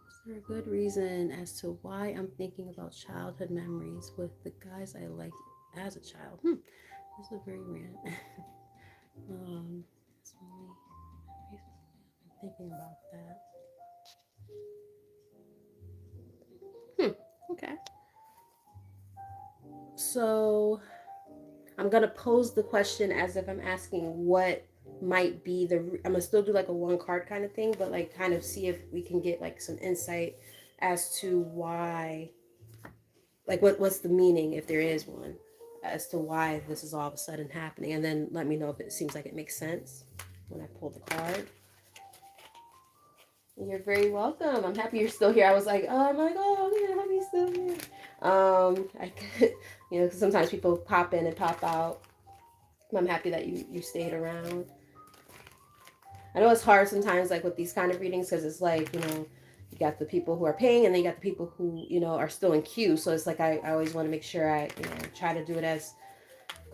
Is there a good reason as to why I'm thinking about childhood memories with the guys I liked as a child? This is very random. um, I'm thinking about that. Okay. So I'm gonna pose the question as if I'm asking what might be I'm gonna still do like a one card kind of thing, but like kind of see if we can get like some insight as to why, like what's the meaning, if there is one, as to why this is all of a sudden happening, and then let me know if it seems like it makes sense when I pull the card. You're very welcome. I'm happy you're still here. I was like, oh, I'm like, oh, yeah, I'm happy you're still here. I could, because sometimes people pop in and pop out. I'm happy that you stayed around. I know it's hard sometimes, like with these kind of readings, because it's like, you got the people who are paying, and then you got the people who, are still in queue. So it's like I always want to make sure I, try to do it as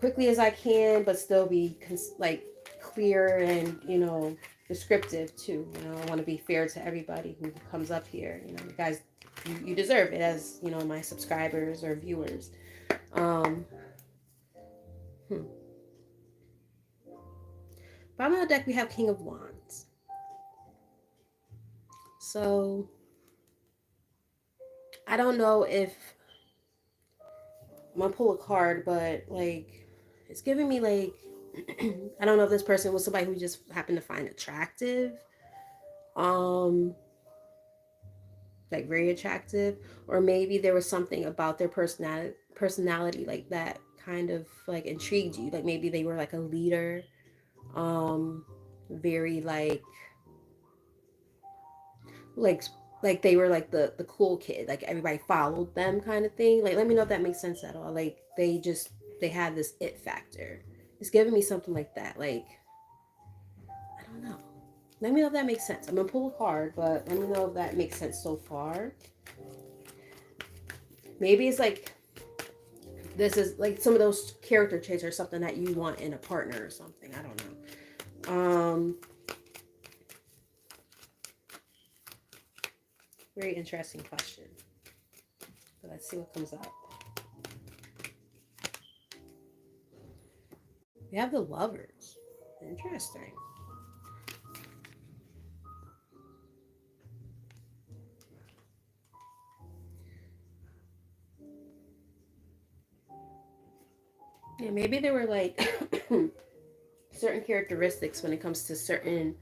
quickly as I can, but still be like clear and, descriptive too. I want to be fair to everybody who comes up here. You guys, you deserve it as, my subscribers or viewers. Hmm. Bottom of the deck, we have King of Wands. So I don't know if I'm gonna pull a card, but like it's giving me like I don't know if this person was somebody who just happened to find attractive, um, like very attractive, or maybe there was something about their personality like that kind of like intrigued you. Like maybe they were like a leader, um, very like like they were like the cool kid, like everybody followed them kind of thing. Like let me know if that makes sense at all. Like they had this it factor. It's giving me something like that. Like I don't know. Let me know if that makes sense. I'm gonna pull a card, but let me know if that makes sense so far. Maybe it's like this is like some of those character traits or something that you want in a partner or something. I don't know. Very interesting question. But let's see what comes up. We have the lovers. Interesting. Yeah, maybe there were like certain characteristics when it comes to certain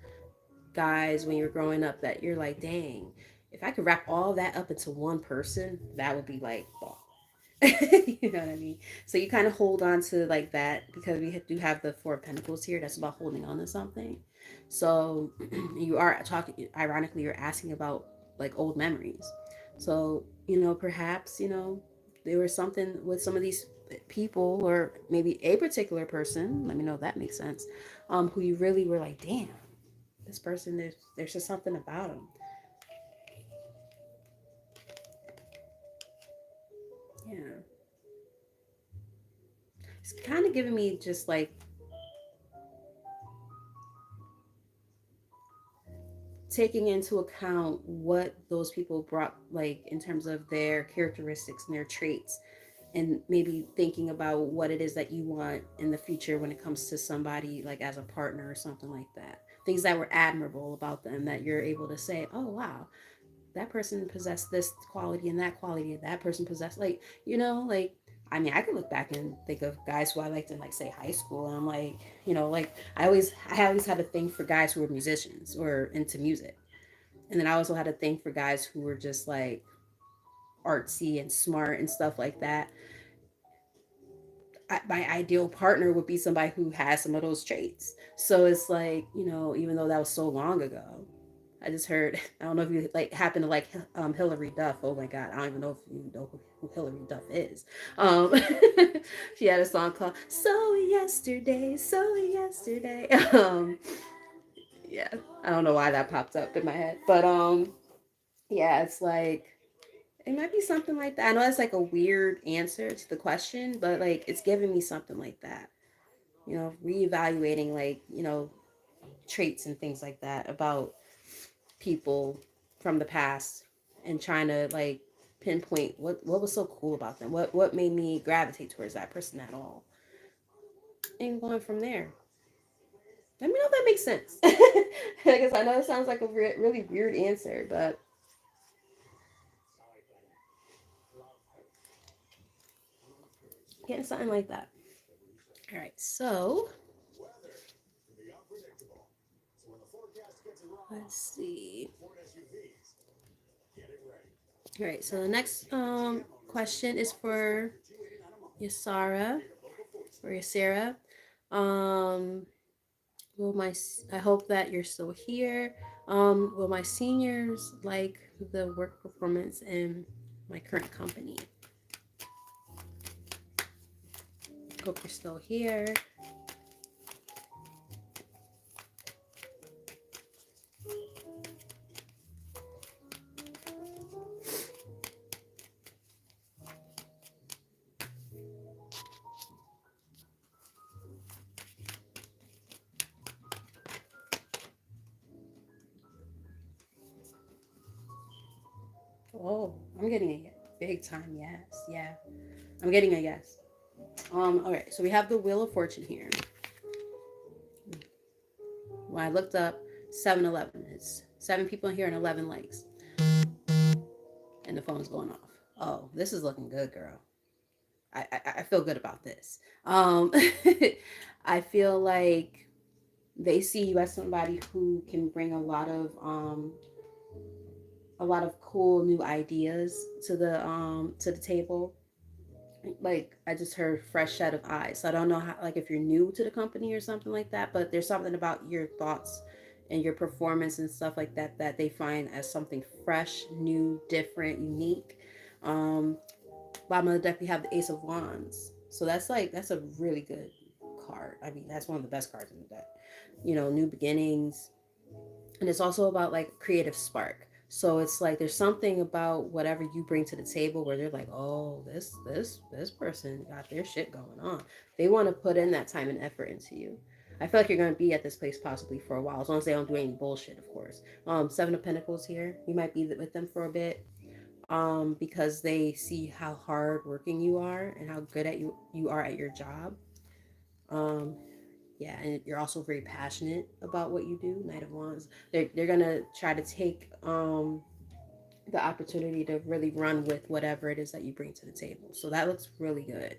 guys when you're growing up that you're like, dang, if I could wrap all that up into one person, that would be like, oh. You know what I mean? So you kind of hold on to like that because we do have the Four of Pentacles here. That's about holding on to something. So you are talking, ironically, you're asking about like old memories. So, perhaps, there was something with some of these people or maybe a particular person, let me know if that makes sense, who you really were like, damn, this person, there's just something about them. Yeah. It's kind of giving me just like taking into account what those people brought, like in terms of their characteristics and their traits, and maybe thinking about what it is that you want in the future when it comes to somebody like as a partner or something like that. Things that were admirable about them that you're able to say, oh wow, that person possessed this quality and that quality, and that person possessed, like, like, I mean, I could look back and think of guys who I liked in, like, say, high school, and I'm like, like, I always had a thing for guys who were musicians or into music, and then I also had a thing for guys who were just like artsy and smart and stuff like that. My ideal partner would be somebody who has some of those traits. So it's like, even though that was so long ago, I just heard. I don't know if you like happen to like Hillary Duff. Oh my God, I don't even know if you know who Hillary Duff is. Um, she had a song called "So Yesterday, So Yesterday." Yeah, I don't know why that popped up in my head, but yeah, it's like it might be something like that. I know that's like a weird answer to the question, but like it's giving me something like that. Reevaluating like traits and things like that about people from the past and trying to like pinpoint what was so cool about them, what made me gravitate towards that person at all, and going from there. Let me know if that makes sense. I guess I know it sounds like a really weird answer, but getting something like that. All right, so let's see. All right, so the next question is for Yasara or Yasera. Um, will my I hope that you're still here. Will my seniors like the work performance in my current company? Hope you're still here. Oh, I'm getting a big time yes. Yeah, I'm getting a yes. All right, so we have the Wheel of Fortune here. When I looked up 7-Eleven, it's 7 people in here and 11 likes, and the phone's going off. Oh, this is looking good, girl. I feel good about this. I feel like they see you as somebody who can bring a lot of cool new ideas to the table. Like I just heard fresh set of eyes. So I don't know how, like, if you're new to the company or something like that, but there's something about your thoughts and your performance and stuff like that that they find as something fresh, new, different, unique. Um, Bottom of the deck we have the Ace of Wands. So that's a really good card. I mean, that's one of the best cards in the deck. New beginnings, and it's also about like creative spark. So it's like there's something about whatever you bring to the table where they're like, oh, this person got their shit going on. They want to put in that time and effort into you. I feel like you're going to be at this place possibly for a while, as long as they don't do any bullshit, of course. Seven of Pentacles here. You might be with them for a bit, because they see how hard working you are and how good at you are at your job. Um, yeah, and you're also very passionate about what you do. Knight of Wands. They're gonna try to take the opportunity to really run with whatever it is that you bring to the table. So that looks really good.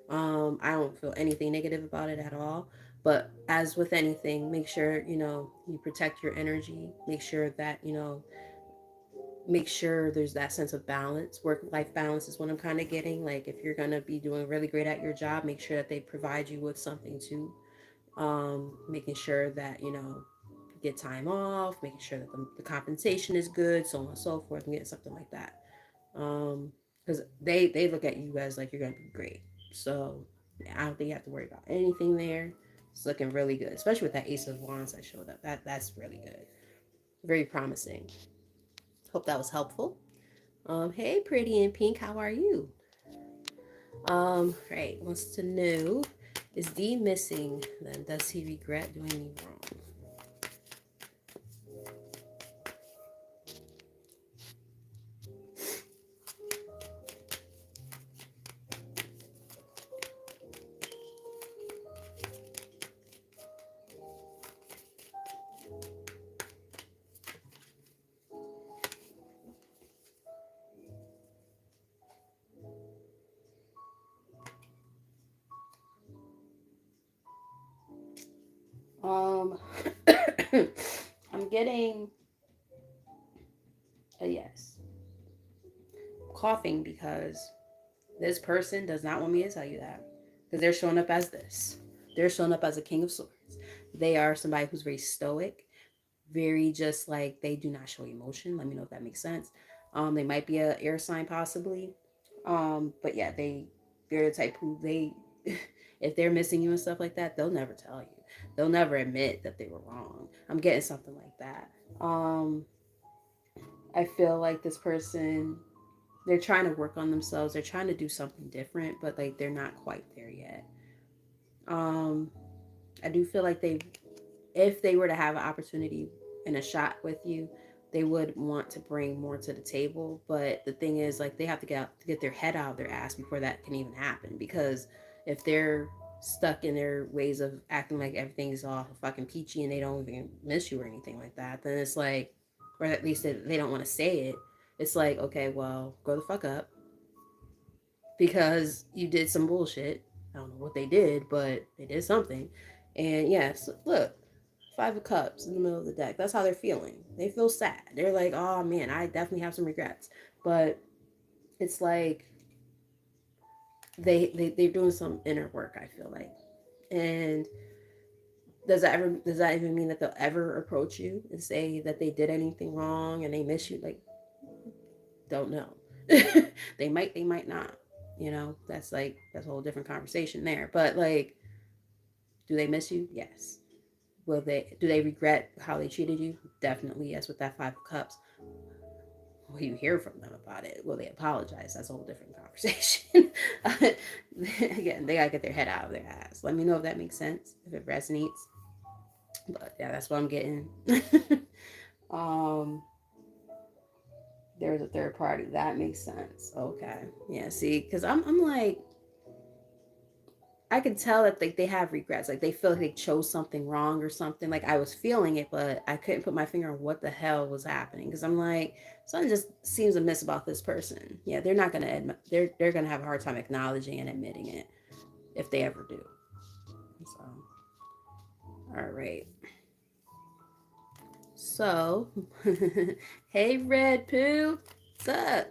I don't feel anything negative about it at all. But as with anything, make sure you protect your energy. Make sure that make sure there's that sense of balance. Work life balance is what I'm kind of getting. Like if you're gonna be doing really great at your job, make sure that they provide you with something too. Making sure that you get time off, making sure that the compensation is good, so on and so forth, and getting something like that. Because they look at you as like you're gonna be great. So yeah, I don't think you have to worry about anything there. It's looking really good, especially with that Ace of Wands that showed up. That's really good, very promising. Hope that was helpful. Hey, pretty in pink, how are you? Right, wants to know, is D missing? Then does he regret doing me wrong? Um, I'm getting a yes. Coughing because this person does not want me to tell you that. Because they're showing up as this. They're showing up as a king of swords. They are somebody who's very stoic, very just like they do not show emotion. Let me know if that makes sense. They might be a air sign possibly. But yeah, they're the type who they if they're missing you and stuff like that, they'll never tell you. They'll never admit that they were wrong. I'm getting something like that. I feel like this person, they're trying to work on themselves. They're trying to do something different, but like they're not quite there yet. Um, I do feel like if they were to have an opportunity and a shot with you, they would want to bring more to the table. But the thing is, like, they have to get their head out of their ass before that can even happen. Because if they're stuck in their ways of acting like everything's all fucking peachy and they don't even miss you or anything like that, then it's like, or at least they don't want to say it. It's like, okay, well, grow the fuck up because you did some bullshit. I don't know what they did, but they did something. And yes, look, Five of Cups in the middle of the deck. That's how they're feeling. They feel sad. They're like, oh man, I definitely have some regrets. But it's like they're doing some inner work, I feel like. And does that even mean that they'll ever approach you and say that they did anything wrong and they miss you? Like, don't know. They might not. That's a whole different conversation there. But like, do they miss you? Yes. Do they regret how they treated you? Definitely yes. With that Five of Cups, will you hear from them about it? Will they apologize? That's a whole different conversation. Again, they gotta get their head out of their ass. Let me know if that makes sense, if it resonates. But yeah, that's what I'm getting. um, there's a third party. That makes sense. Okay. Yeah. See, because I'm like, I can tell that like they have regrets. Like they feel like they chose something wrong or something. Like I was feeling it, but I couldn't put my finger on what the hell was happening. Because I'm like, something just seems amiss about this person. Yeah, they're not gonna admit. They're gonna have a hard time acknowledging and admitting it if they ever do. So, all right. So, hey, Red Poo, what's up?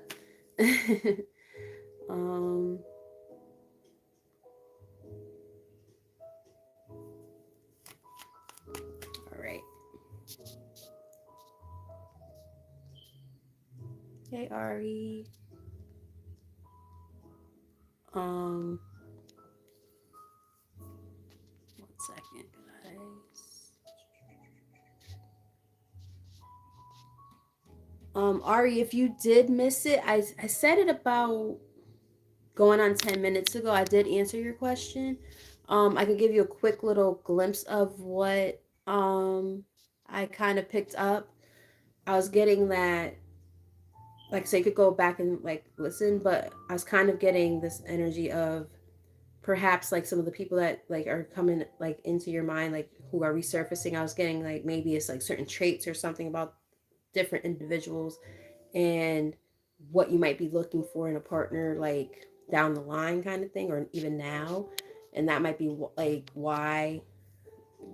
um. All right. Hey, Ari. Um. 1 second, guys. Ari, if you did miss it, I said it about going on 10 minutes ago. I did answer your question. I can give you a quick little glimpse of what I kind of picked up. I was getting that, like I say, you could go back and like listen, but I was kind of getting this energy of perhaps like some of the people that like are coming like into your mind, like who are resurfacing. I was getting like maybe it's like certain traits or something about different individuals and what you might be looking for in a partner, like down the line kind of thing, or even now. And that might be like why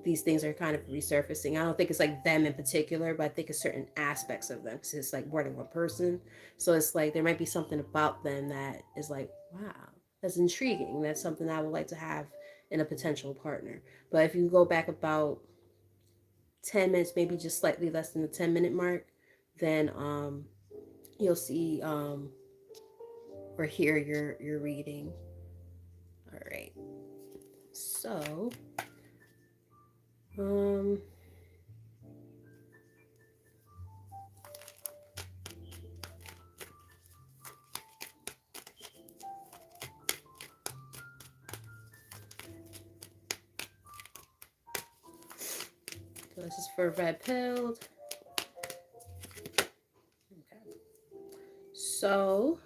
these things are kind of resurfacing. I don't think it's like them in particular, but I think it's certain aspects of them because it's like more than one person. So it's like there might be something about them that is like, wow, that's intriguing. That's something I would like to have in a potential partner. But if you go back about 10 minutes, maybe just slightly less than the 10-minute mark, then you'll see or hear your reading. All right. So, um so this is for red pilled. Okay. So,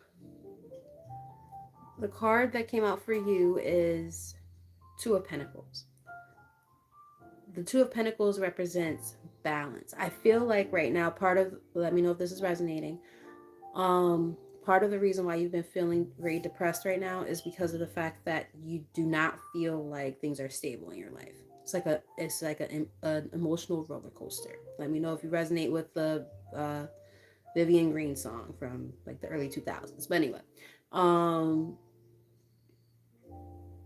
the card that came out for you is Two of Pentacles. The Two of Pentacles represents balance. I feel like right now, part of, let me know if this is resonating. Part of the reason why you've been feeling very depressed right now is because of the fact that you do not feel like things are stable in your life. It's like an emotional roller coaster. Let me know if you resonate with the Vivian Green song from like the early 2000s. But anyway, um,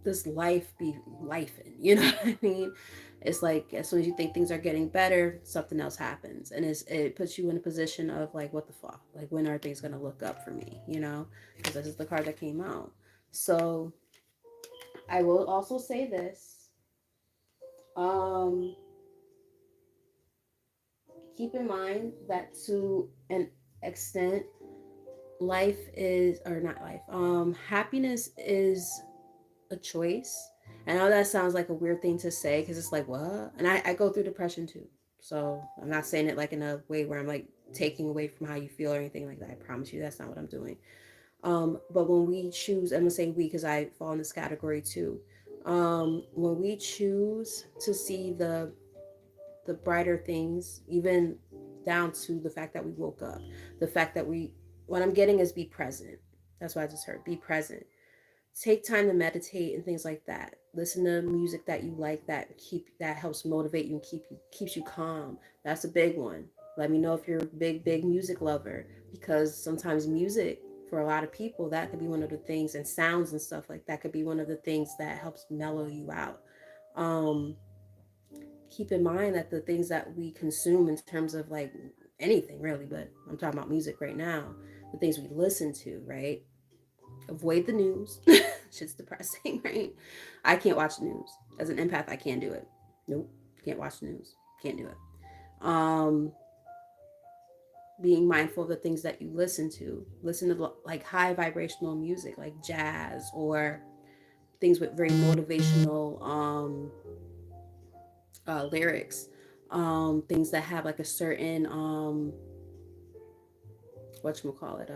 this life be lifing, you know what I mean? It's like as soon as you think things are getting better, something else happens, and it puts you in a position of like, what the fuck? Like, when are things gonna look up for me? You know, because this is the card that came out. So I will also say this: um, keep in mind that to an extent, life is or not life. Happiness is a choice. I know that sounds like a weird thing to say because it's like, what? And I go through depression too. So I'm not saying it like in a way where I'm like taking away from how you feel or anything like that. I promise you that's not what I'm doing. But when we choose, I'm going to say we because I fall in this category too. When we choose to see the brighter things, even down to the fact that we woke up, the fact that what I'm getting is be present. That's what I just heard. Be present, take time to meditate and things like that. Listen to music that you like that helps motivate you and keeps you calm. That's a big one. Let me know if you're a big music lover because sometimes music for a lot of people that could be one of the things, and sounds and stuff like that could be one of the things that helps mellow you out. Um Keep in mind that the things that we consume in terms of like anything really, but I'm talking about music right now, the things we listen to, right? Avoid the news. Shit's depressing, right? I can't watch the news. As an empath, I can't do it. Nope. Can't watch the news. Can't do it. Um, Being mindful of the things that you listen to. Listen to like high vibrational music, like jazz or things with very motivational lyrics. Things that have like a certain whatchamacallit,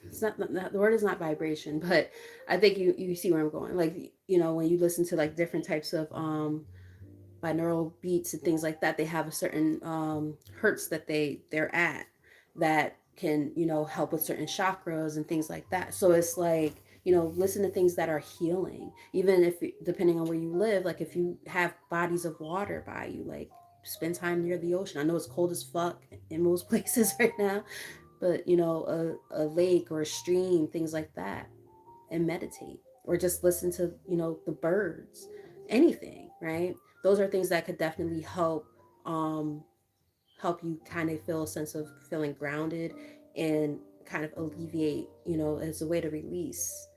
it's not the word is not vibration, but I think you see where I'm going. Like, when you listen to like different types of binaural beats and things like that, they have a certain hertz that they're at that can help with certain chakras and things like that. So it's like, listen to things that are healing, even if depending on where you live. Like if you have bodies of water by you, like spend time near the ocean. I know it's cold as fuck in most places right now, but a lake or a stream, things like that, and meditate, or just listen to the birds, anything, right? Those are things that could definitely um help you kind of feel a sense of feeling grounded and kind of alleviate, as a way to release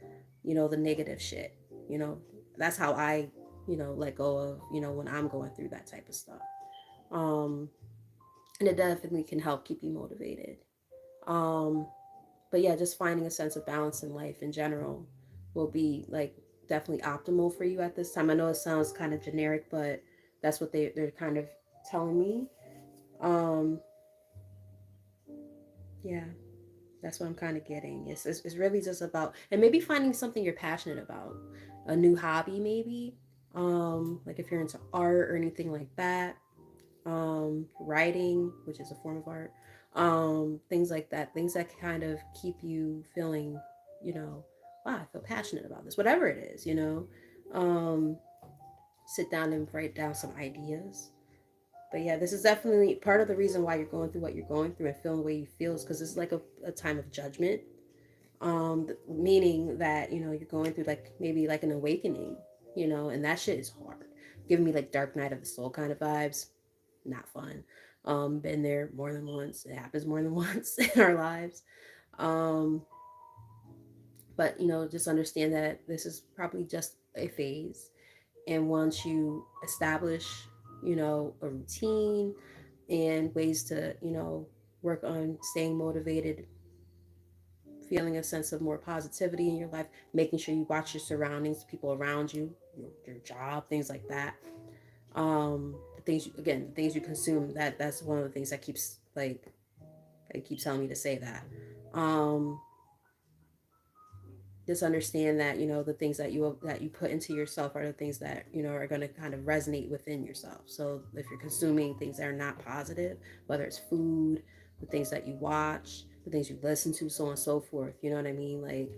the negative shit. you know that's how I let go of when I'm going through that type of stuff. um and it definitely can help keep you motivated. um but yeah, just finding a sense of balance in life in general will be like definitely optimal for you at this time. I know it sounds kind of generic, but that's what they're kind of telling me. Um, yeah, that's what I'm kind of getting. It's really just about, and maybe finding something you're passionate about, a new hobby maybe. Like if you're into art or anything like that. Writing, which is a form of art. Things like that. Things that kind of keep you feeling, you know, wow, I feel passionate about this. Whatever it is, you know. Um, Sit down and write down some ideas. But yeah, this is definitely part of the reason why you're going through what you're going through and feeling the way you feel is because it's like a time of judgment. Meaning that, you know, you're going through like maybe like an awakening, you know, and that shit is hard. Giving me like Dark Night of the Soul kind of vibes. Not fun. Been there more than once. It happens more than once in our lives. Um, but you know, just understand that this is probably just a phase. And once you establish, you know, a routine and ways to, you know, work on staying motivated, feeling a sense of more positivity in your life, making sure you watch your surroundings, people around you, your job, things like that. The things again, the things you consume. That's one of the things that keeps like it keeps telling me to say that. Um, just understand that, you know, the things that you put into yourself are the things that, you know, are going to kind of resonate within yourself. So if you're consuming things that are not positive, whether it's food, the things that you watch, the things you listen to, so on and so forth, you know what I mean? Like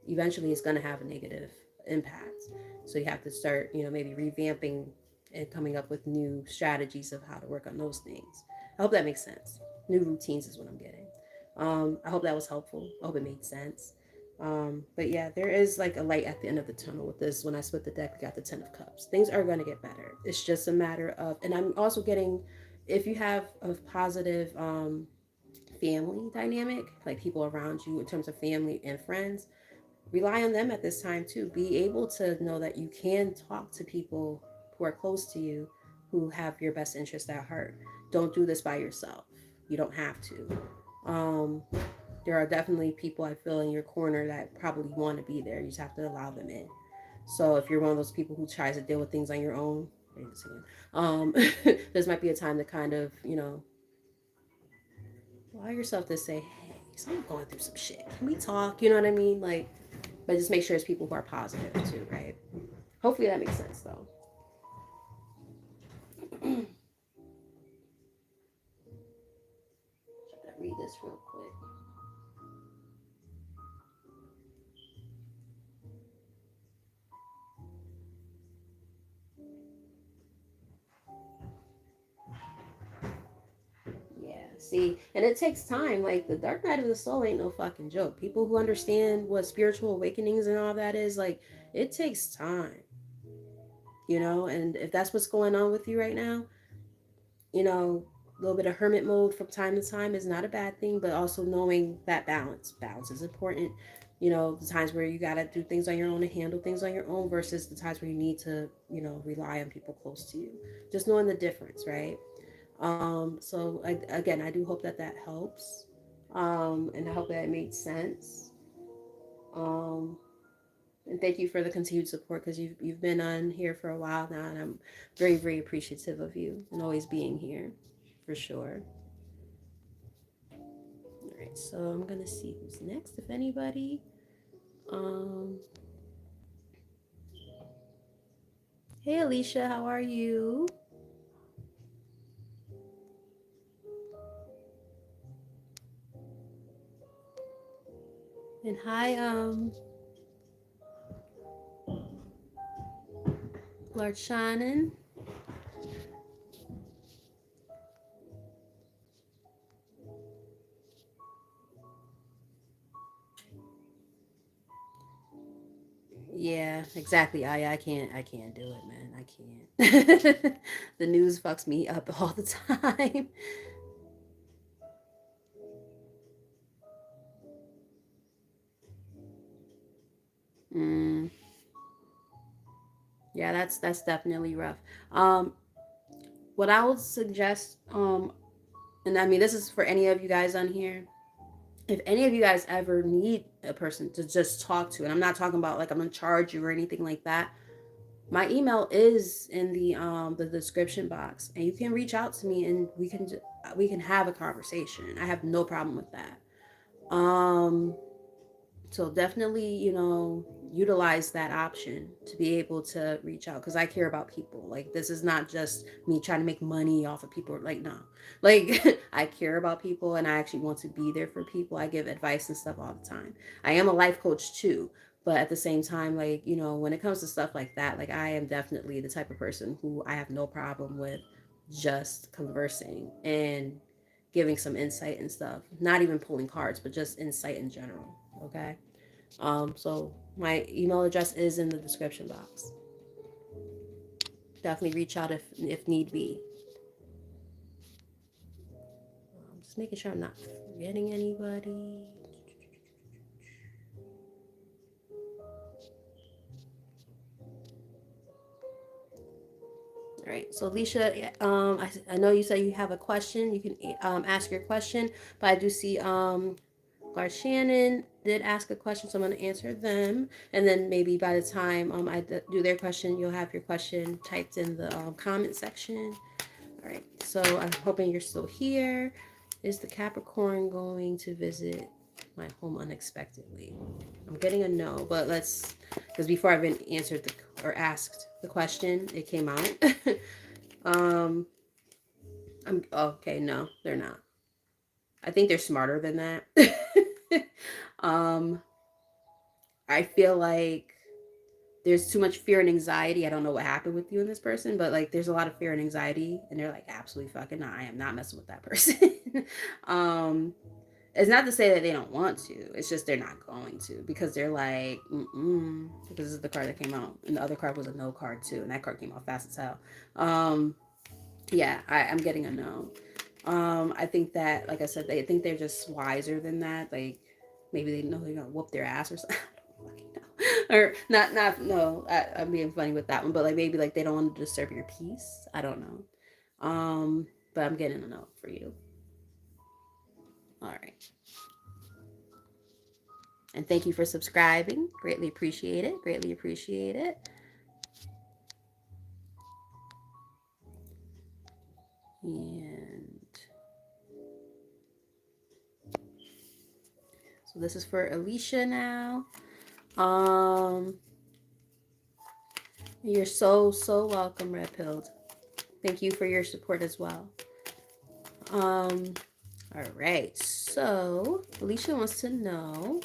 eventually it's going to have a negative impact. So you have to start, you know, maybe revamping and coming up with new strategies of how to work on those things. I hope that makes sense. New routines is what I'm getting. I hope that was helpful. I hope it made sense. But yeah, there is like a light at the end of the tunnel with this. When I split the deck, we got the Ten of Cups. Things are going to get better. It's just a matter of, and I'm also getting, if you have a positive family dynamic, like people around you in terms of family and friends, rely on them at this time too. Be able to know that you can talk to people who are close to you who have your best interest at heart. Don't do this by yourself. You don't have to. Um, there are definitely people I feel in your corner that probably want to be there. You just have to allow them in. So if you're one of those people who tries to deal with things on your own, um, this might be a time to kind of, you know, allow yourself to say, hey, so I'm going through some shit. Can we talk? You know what I mean? Like, but just make sure it's people who are positive too, right? Hopefully that makes sense though. Try to read this real quick. Yeah, see, and it takes time. Like the Dark Night of the Soul ain't no fucking joke. People who understand what spiritual awakenings and all that is, like, it takes time, you know. And if that's what's going on with you right now, you know, a little bit of hermit mode from time to time is not a bad thing, but also knowing that balance is important. You know, the times where you gotta do things on your own and handle things on your own versus the times where you need to, you know, rely on people close to you. Just knowing the difference, right? So again, I do hope that that helps, and I hope that it made sense. Um, and thank you for the continued support because you've been on here for a while now, and I'm very appreciative of you and always being here, for sure. All right, so I'm gonna see who's next, if anybody. Um, hey Alicia, how are you? And hi, Lord Shannon. Yeah, exactly. I can't do it, man. I can't. The news fucks me up all the time. Mm, yeah, that's definitely rough. Um, what I would suggest, and I mean this is for any of you guys on here. If any of you guys ever need a person to just talk to. And I'm not talking about like I'm gonna charge you or anything like that. My email is in the description box, and you can reach out to me and we can have a conversation. I have no problem with that. Um, so definitely, utilize that option to be able to reach out because I care about people. Like this is not just me trying to make money off of people. Like no, like I care about people and I actually want to be there for people. I give advice and stuff all the time. I am a life coach too, but at the same time, like when it comes to stuff like that, like I am definitely the type of person who I have no problem with just conversing and giving some insight and stuff. Not even pulling cards, but just insight in general. Okay. So my email address is in the description box. Definitely reach out if need be. Just making sure I'm not forgetting anybody. All right. So Alicia, I know you said you have a question. You can ask your question, but I do see Gar Shannon did ask a question, so I'm going to answer them, and then maybe by the time do their question, you'll have your question typed in the comment section. All right, so I'm hoping you're still here. Is the Capricorn going to visit my home unexpectedly? I'm getting a no, but because before I've been answered or asked the question, it came out. um, I'm okay. No, they're not. I think they're smarter than that. um, I feel like there's too much fear and anxiety. I don't know what happened with you and this person, but like there's a lot of fear and anxiety, and they're like, absolutely fucking not. I am not messing with that person. um, it's not to say that they don't want to. It's just they're not going to because they're like, because this is the card that came out, and the other card was a no card too, and that card came out fast as hell. Yeah, I'm getting a no. I think that, like I said, they think they're just wiser than that. Like maybe they know they're gonna whoop their ass or something. Or not no I'm being funny with that one, but like maybe like they don't want to disturb your peace. I don't know. But I'm getting a note for you. All right, and thank you for subscribing. Greatly appreciate it. Greatly appreciate it. And so this is for Alicia now. um you're so welcome, Red Pilled. Thank you for your support as well. um all right, so Alicia wants to know,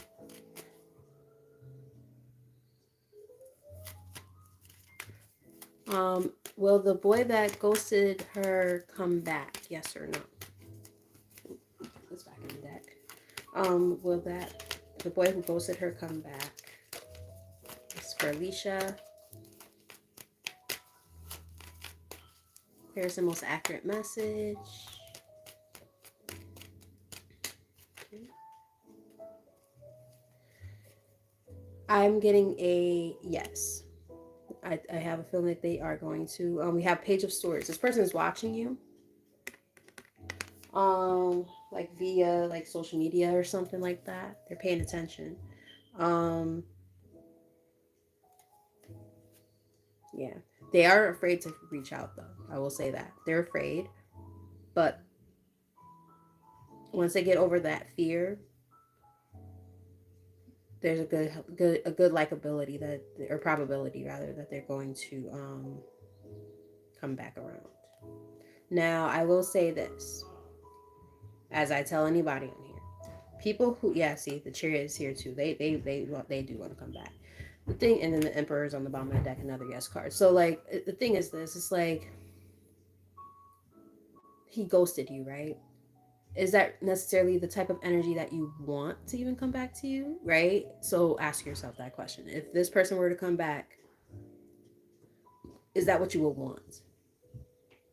will the boy that ghosted her come back? Yes or no? It's back in the deck. Will the boy who ghosted her come back? It's for Alicia. Here's the most accurate message. I'm getting a yes. I have a feeling that they are going to. We have Page of Swords. This person is watching you. Like via like social media or something like that. They're paying attention. Um, yeah. They are afraid to reach out though. I will say that. They're afraid. But once they get over that fear, there's a good likability that, or probability rather, that they're going to come back around. Now, I will say this, as I tell anybody on here, people who, yeah, see, the chariot is here too. They do want to come back. The thing, and then the emperor is on the bottom of the deck, another yes card. So like the thing is this, it's like he ghosted you, right? Is that necessarily the type of energy that you want to even come back to you, right? So ask yourself that question. If this person were to come back, is that what you would want?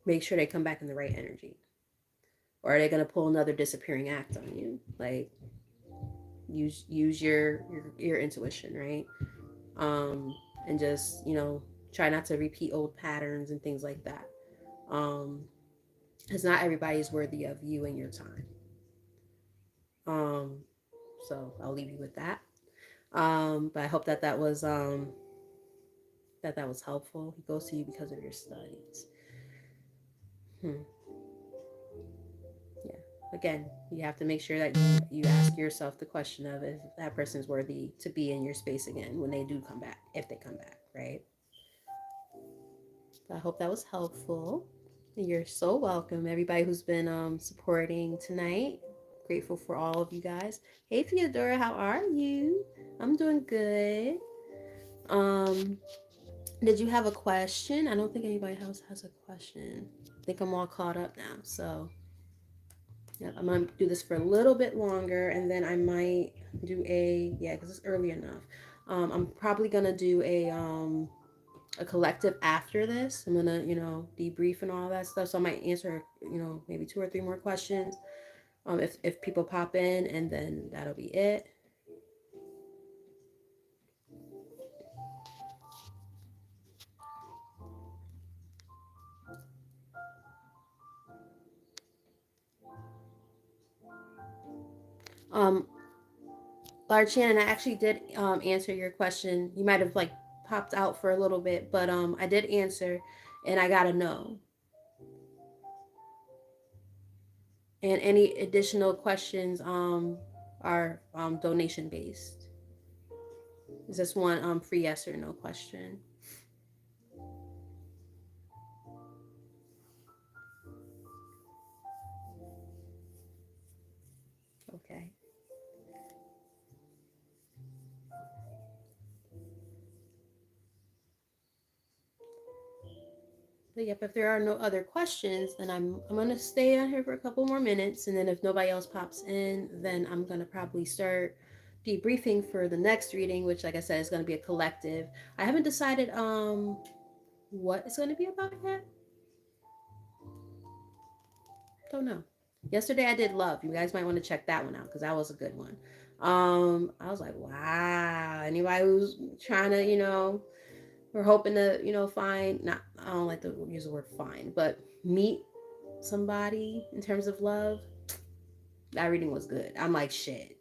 Make sure they come back in the right energy. Or are they going to pull another disappearing act on you? Like use your intuition, right? And just try not to repeat old patterns and things like that. Um, because not everybody is worthy of you and your time. Um, so I'll leave you with that. But I hope that that was helpful. He goes to you because of your studies. Hmm. Yeah. Again, you have to make sure that you ask yourself the question of if that person's worthy to be in your space again when they do come back, if they come back, right? I hope that was helpful. You're so welcome, everybody who's been supporting tonight. Grateful for all of you guys. Hey Theodora, how are you? I'm doing good. Um, did you have a question? I don't think anybody else has a question. I think I'm all caught up now. So yeah, I'm gonna do this for a little bit longer, and then I might do because it's early enough. I'm probably gonna do a collective after this. I'm gonna, debrief and all that stuff. So I might answer, maybe two or three more questions. If people pop in, and then that'll be it. Um, Large Shannon, I actually did answer your question. You might have like popped out for a little bit, but I did answer, and I got a no. And any additional questions are donation based. Is this one free yes or no question? Okay. But yep, if there are no other questions, then I'm gonna stay on here for a couple more minutes, and then if nobody else pops in, then I'm gonna probably start debriefing for the next reading, which, like I said, is gonna be a collective. I haven't decided what it's gonna be about yet. Don't know. Yesterday I did love. You guys might want to check that one out because that was a good one. I was like, wow. Anybody who's trying to, we're hoping to, find, not, I don't like to use the word find, but meet somebody in terms of love. That reading was good. I'm like, shit.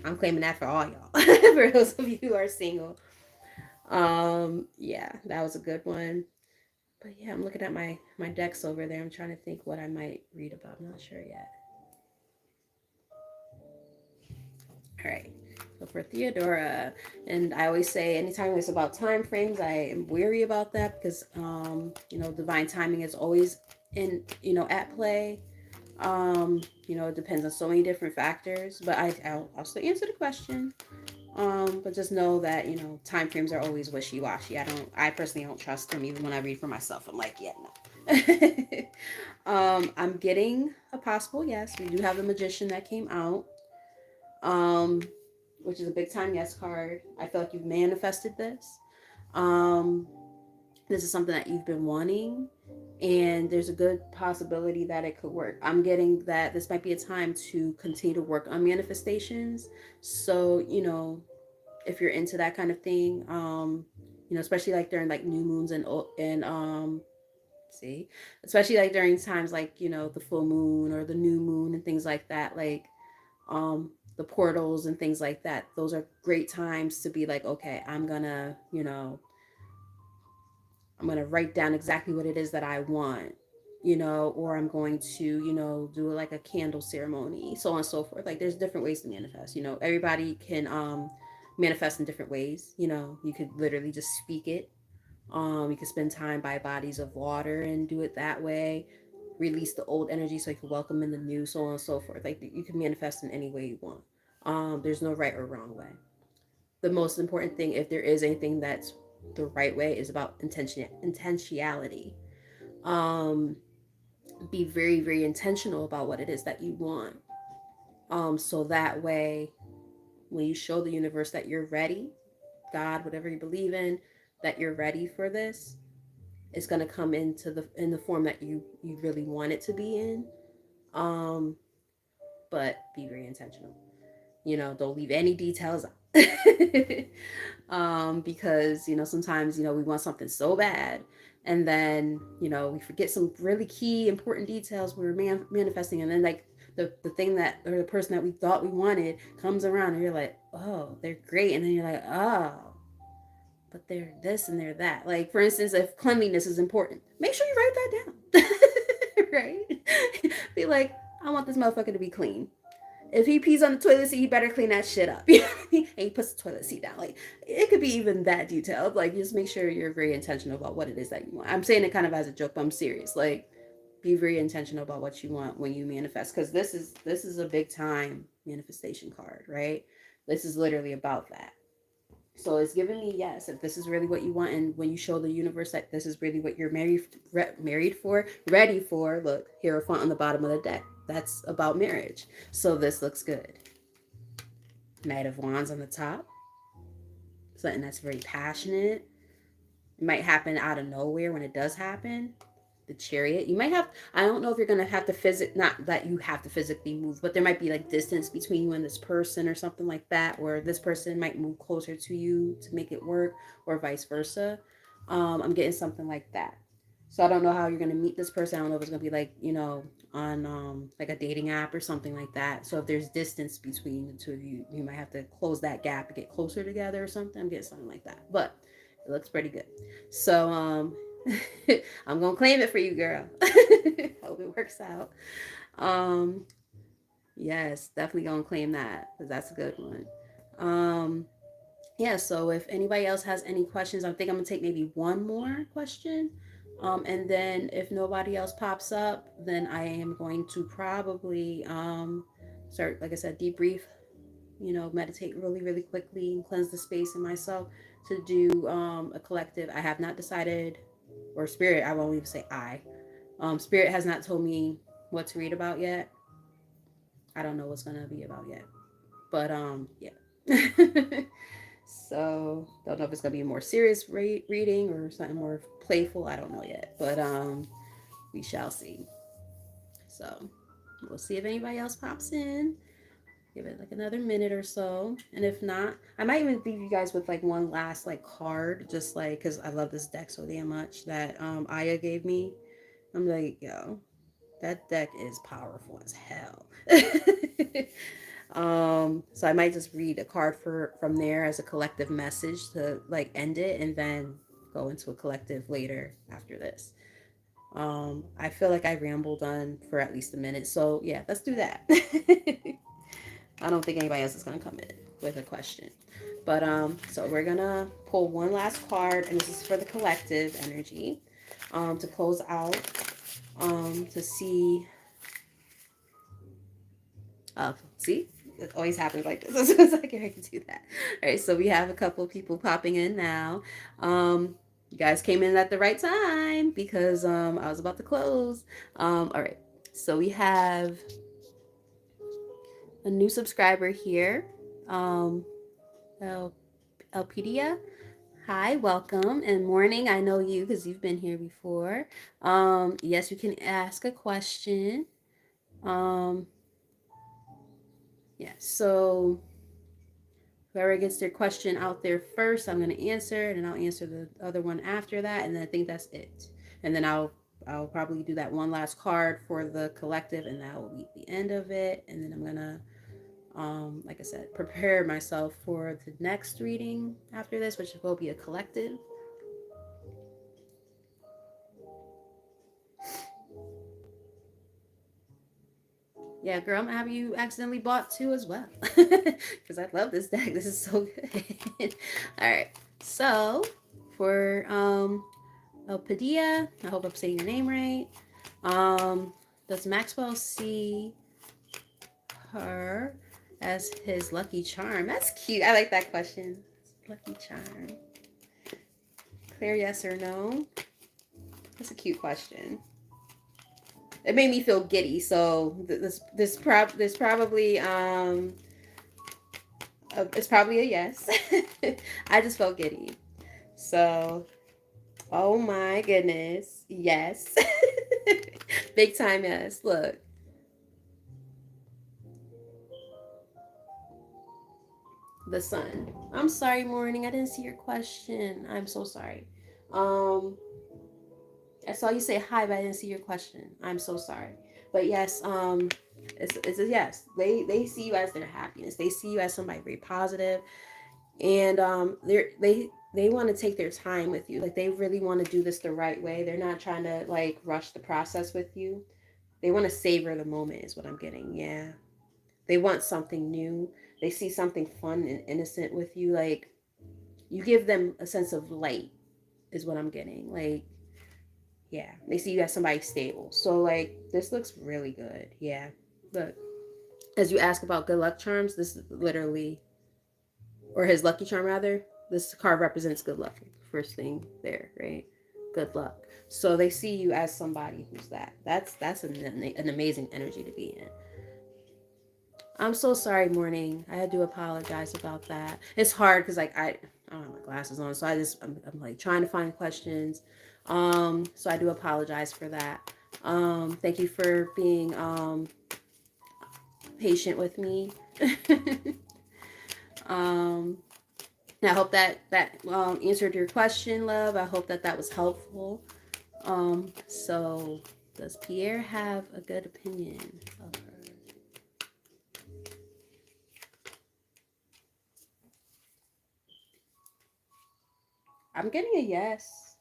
I'm claiming that for all y'all. For those of you who are single. Yeah, that was a good one. But yeah, I'm looking at my decks over there. I'm trying to think what I might read about. I'm not sure yet. All right. So for Theodora, and I always say anytime it's about time frames, I am weary about that because divine timing is always at play. It depends on so many different factors, but I'll still answer the question. But just know that time frames are always wishy washy. I personally don't trust them even when I read for myself. I'm like, yeah, no. I'm getting a possible yes. We do have the magician that came out. Um, which is a big time yes card. I feel like you've manifested this. Um, this is something that you've been wanting, and there's a good possibility that it could work. I'm getting that this might be a time to continue to work on manifestations. So, if you're into that kind of thing, especially like during like new moons and see, especially like during times like, the full moon or the new moon and things like that, like the portals and things like that. Those are great times to be like, okay, I'm gonna write down exactly what it is that I want, or I'm going to, do like a candle ceremony, so on and so forth. Like there's different ways to manifest. Everybody can manifest in different ways. You could literally just speak it. You could spend time by bodies of water and do it that way. Release the old energy so you can welcome in the new, so on and so forth. Like you can manifest in any way you want. There's no right or wrong way. The most important thing, if there is anything that's the right way, is about intentionality. Um, be very, very intentional about what it is that you want. So that way, when you show the universe that you're ready, God, whatever you believe in, that you're ready for this, it's gonna come in the form that you really want it to be in. Um, but be very intentional. Don't leave any details out. Because sometimes we want something so bad, and then we forget some really key important details we were manifesting, and then like the thing that, or the person that we thought we wanted comes around and you're like, oh, they're great. And then you're like, oh, but they're this and they're that. Like, for instance, if cleanliness is important, make sure you write that down. Right? Be like, I want this motherfucker to be clean. If he pees on the toilet seat, he better clean that shit up. You know what I mean? And he puts the toilet seat down. Like, it could be even that detailed. Like, just make sure you're very intentional about what it is that you want. I'm saying it kind of as a joke, but I'm serious. Like, be very intentional about what you want when you manifest, because this is a big time manifestation card, right? This is literally about that. So it's giving me, yes, if this is really what you want, and when you show the universe that this is really what you're married for, ready for, look, Hierophant on the bottom of the deck. That's about marriage. So this looks good. Knight of Wands on the top. Something that's very passionate. It might happen out of nowhere when it does happen. The Chariot. You might have, I don't know if you're going to have to not that you have to physically move, but there might be like distance between you and this person or something like that, or this person might move closer to you to make it work, or vice versa. I'm getting something like that. So I don't know how you're going to meet this person. I don't know if it's going to be like, on like a dating app or something like that. So if there's distance between the two of you, you might have to close that gap and get closer together or something. I'm getting something like that. But it looks pretty good. So I'm gonna claim it for you, girl. Hope it works out. Um, yes, definitely gonna claim that because that's a good one. Yeah. So if anybody else has any questions, I think I'm gonna take maybe one more question. And then if nobody else pops up, then I am going to probably start, like I said, debrief, meditate really, really quickly and cleanse the space in myself to do a collective. I have not decided, or spirit, I won't even say I. Spirit has not told me what to read about yet. I don't know what's going to be about yet. But yeah. So, don't know if it's going to be a more serious reading or something more playful. I don't know yet. But we shall see. So, we'll see if anybody else pops in. Give it like another minute or so, and if not, I might even leave you guys with like one last like card, just like because I love this deck so damn much that Aya gave me. I'm like, yo, that deck is powerful as hell. So I might just read a card from there as a collective message to like end it, and then go into a collective later after this. I feel like I rambled on for at least a minute, so yeah, let's do that. I don't think anybody else is gonna come in with a question. But so we're gonna pull one last card, and this is for the collective energy, to close out, to see. See, it always happens like this. It's like I can do that. All right, so we have a couple of people popping in now. You guys came in at the right time because I was about to close. All right, so we have a new subscriber here. El- Elpedia. Hi, welcome. And morning, I know you because you've been here before. Yes, you can ask a question. Um, yeah, so whoever gets their question out there first, I'm going to answer, and I'll answer the other one after that, and then I think that's it. And then I'll probably do that one last card for the collective, and that will be the end of it. And then I'm gonna, like I said, prepare myself for the next reading after this, which will be a collective. Yeah, girl, I'm gonna have you accidentally bought two as well. Because I love this deck. This is so good. All right. So for Padilla, I hope I'm saying your name right. Does Maxwell see her as his lucky charm? That's cute. I like that question. Lucky charm. Clear yes or no? That's a cute question. It made me feel giddy. So this probably it's probably a yes. I just felt giddy. So, oh my goodness, yes, big time yes. Look, the sun. I'm sorry, morning. I didn't see your question. I'm so sorry. Um, I saw you say hi, but I didn't see your question. I'm so sorry. But yes, It's a yes. They see you as their happiness. They see you as somebody very positive, and they want to take their time with you. Like they really want to do this the right way. They're not trying to like rush the process with you. They want to savor the moment. Is what I'm getting. Yeah, they want something new. They see something fun and innocent with you. Like you give them a sense of light. Is what I'm getting. Like yeah, they see you as somebody stable. So like this looks really good. Yeah, look. As you ask about good luck charms, this is literally, or his lucky charm rather, this card represents good luck. First thing there, right? Good luck. So they see you as somebody who's that. That's an amazing energy to be in. I'm so sorry, morning. I do apologize about that. It's hard because like I don't have my glasses on, so I'm like trying to find questions. So I do apologize for that. Thank you for being patient with me. um, I hope that answered your question, love. I hope that was helpful. So does Pierre have a good opinion of her? I'm getting a yes.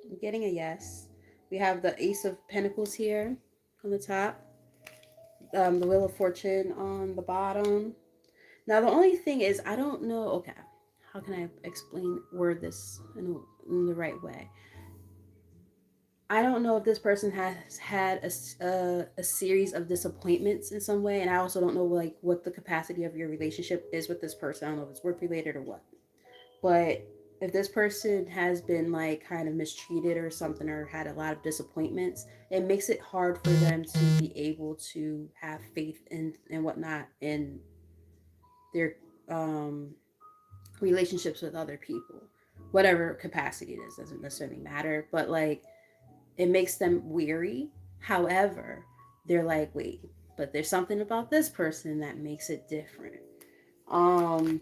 I'm getting a yes. We have the Ace of Pentacles here on the top, the Wheel of Fortune on the bottom. Now the only thing is, I don't know. Okay, how can I explain word this in the right way? I don't know if this person has had a series of disappointments in some way, and I also don't know like what the capacity of your relationship is with this person. I don't know if it's work related or what, but if this person has been like kind of mistreated or something or had a lot of disappointments, it makes it hard for them to be able to have faith and whatnot in their um, relationships with other people, whatever capacity it is. Doesn't necessarily matter, but like it makes them weary. However, they're like, wait, but there's something about this person that makes it different. Um,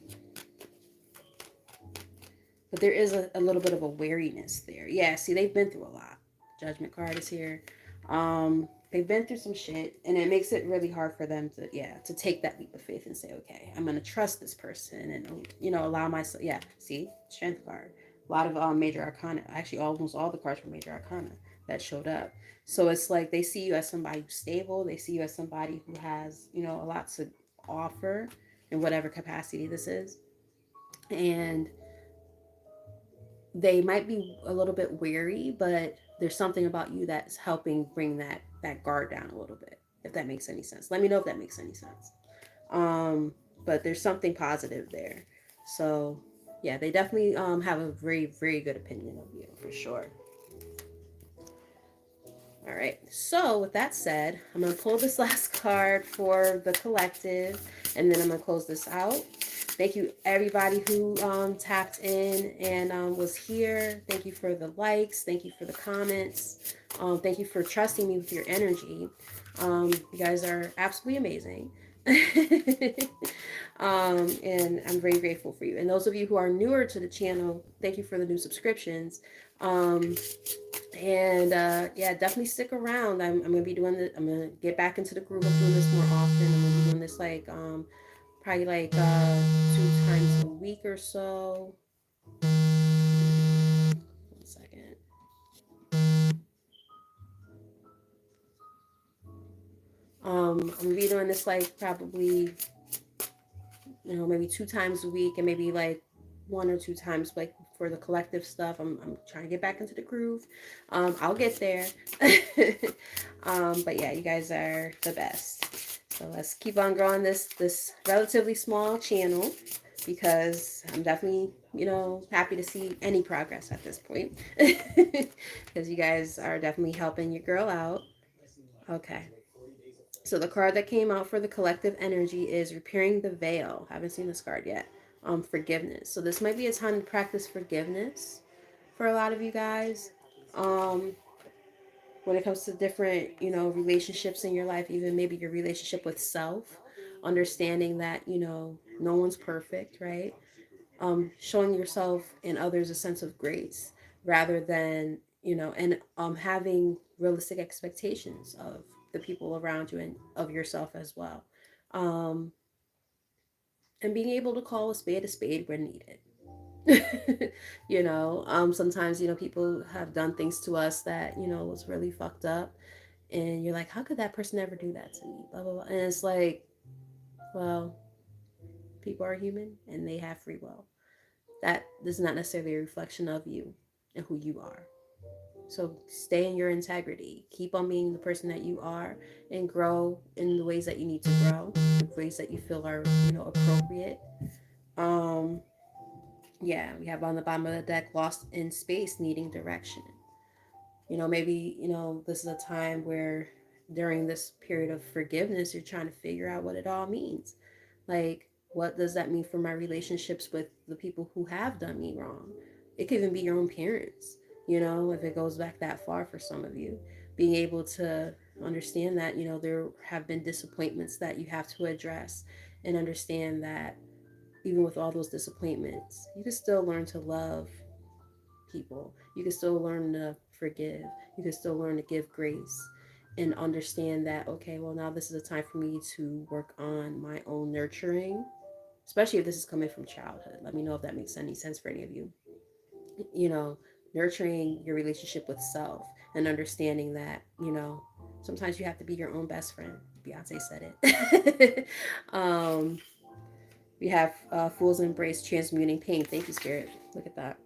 but there is a little bit of a wariness there. Yeah, see, they've been through a lot. Judgment card is here. They've been through some shit, and it makes it really hard for them to, yeah, to take that leap of faith and say, okay, I'm gonna trust this person, and allow myself. Yeah, see, strength card. A lot of major arcana. Actually, almost all the cards were major arcana that showed up. So it's like they see you as somebody who's stable. They see you as somebody who has, a lot to offer in whatever capacity this is, and they might be a little bit weary, but there's something about you that's helping bring that guard down a little bit. If that makes any sense, let me know if that makes any sense. Um, but there's something positive there. So yeah, they definitely have a very very good opinion of you for sure. All right. So with that said, I'm gonna pull this last card for the collective, and then I'm gonna close this out. Thank you everybody who tapped in and was here. Thank you for the likes. Thank you for the comments. Thank you for trusting me with your energy. You guys are absolutely amazing. And I'm very grateful for you. And those of you who are newer to the channel, thank you for the new subscriptions. Um, and yeah, definitely stick around. I'm gonna be doing this. I'm gonna get back into the groove of doing this more often. I'm gonna be doing this like probably like 2 times a week or so. 1 second. I'm gonna be doing this like probably maybe 2 times a week, and maybe like 1 or 2 times like for the collective stuff. I'm trying to get back into the groove. I'll get there. But yeah, you guys are the best. So let's keep on growing this relatively small channel, because I'm definitely happy to see any progress at this point, because you guys are definitely helping your girl out. Okay. So the card that came out for the collective energy is repairing the veil. Haven't seen this card yet. Forgiveness. So this might be a time to practice forgiveness for a lot of you guys. Um, when it comes to different, relationships in your life, even maybe your relationship with self, understanding that, no one's perfect, right? Showing yourself and others a sense of grace rather than, and having realistic expectations of the people around you and of yourself as well. Um, and being able to call a spade when needed. Sometimes, people have done things to us that, was really fucked up. And you're like, how could that person ever do that to me? Blah, blah, blah. And it's like, well, people are human and they have free will. That is not necessarily a reflection of you and who you are. So stay in your integrity. Keep on being the person that you are and grow in the ways that you need to grow, the ways that you feel are, appropriate. Um, yeah, we have on the bottom of the deck lost in space, needing direction. Maybe, this is a time where during this period of forgiveness, you're trying to figure out what it all means. Like, what does that mean for my relationships with the people who have done me wrong? It could even be your own parents, if it goes back that far for some of you. Being able to understand that, there have been disappointments that you have to address and understand that even with all those disappointments, you can still learn to love people. You can still learn to forgive. You can still learn to give grace and understand that, okay, well, now this is a time for me to work on my own nurturing, especially if this is coming from childhood. Let me know if that makes any sense for any of you. You know, Nurturing your relationship with self and understanding that, sometimes you have to be your own best friend. Beyonce said it. We have Fool's Embrace, Transmuting Pain. Thank you, Spirit. Look at that.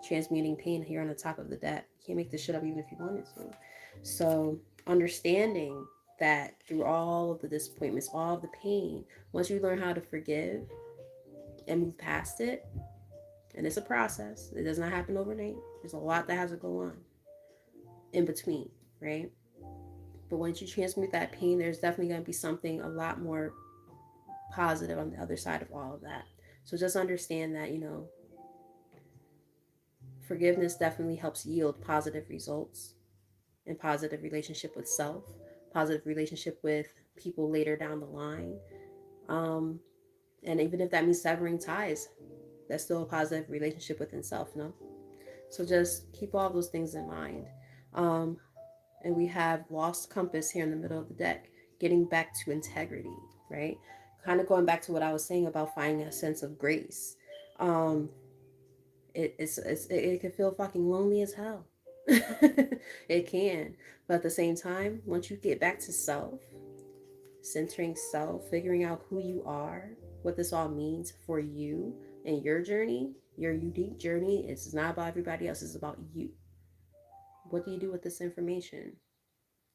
Transmuting pain here on the top of the deck. You can't make this shit up even if you wanted to. So, understanding that through all of the disappointments, all of the pain, once you learn how to forgive and move past it, and it's a process, it does not happen overnight. There's a lot that has to go on in between, right? But once you transmute that pain, there's definitely going to be something a lot more positive on the other side of all of that. So just understand that, forgiveness definitely helps yield positive results and positive relationship with self, positive relationship with people later down the line. Um, and even if that means severing ties, that's still a positive relationship within self, no? So just keep all those things in mind. Um, and we have lost compass here in the middle of the deck, getting back to integrity, right? Kind of going back to what I was saying about finding a sense of grace. Um, it can feel fucking lonely as hell. It can, but at the same time, once you get back to self, centering self, figuring out who you are, what this all means for you and your journey, your unique journey, it's not about everybody else, it's about you. What do you do with this information?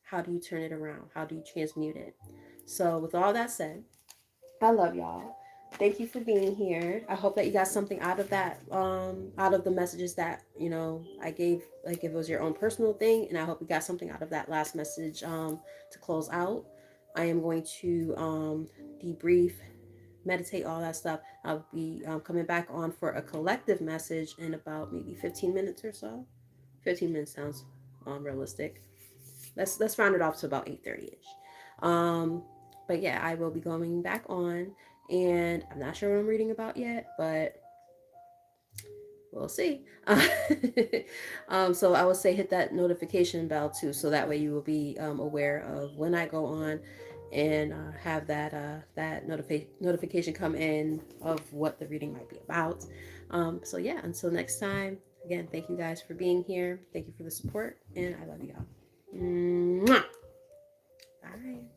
How do you turn it around? How do you transmute it? So with all that said, I love y'all. Thank you for being here. I hope that you got something out of that, out of the messages that I gave. Like if it was your own personal thing, and I hope you got something out of that last message to close out. I am going to debrief, meditate, all that stuff. I'll be coming back on for a collective message in about maybe 15 minutes or so. 15 minutes sounds realistic. Let's round it off to about 8:30 ish. Um, but yeah, I will be going back on, and I'm not sure what I'm reading about yet, but we'll see. So I would say hit that notification bell too, so that way you will be aware of when I go on, and have that notification come in of what the reading might be about. So yeah, until next time. Again, thank you guys for being here. Thank you for the support, and I love you all. Mwah! Bye.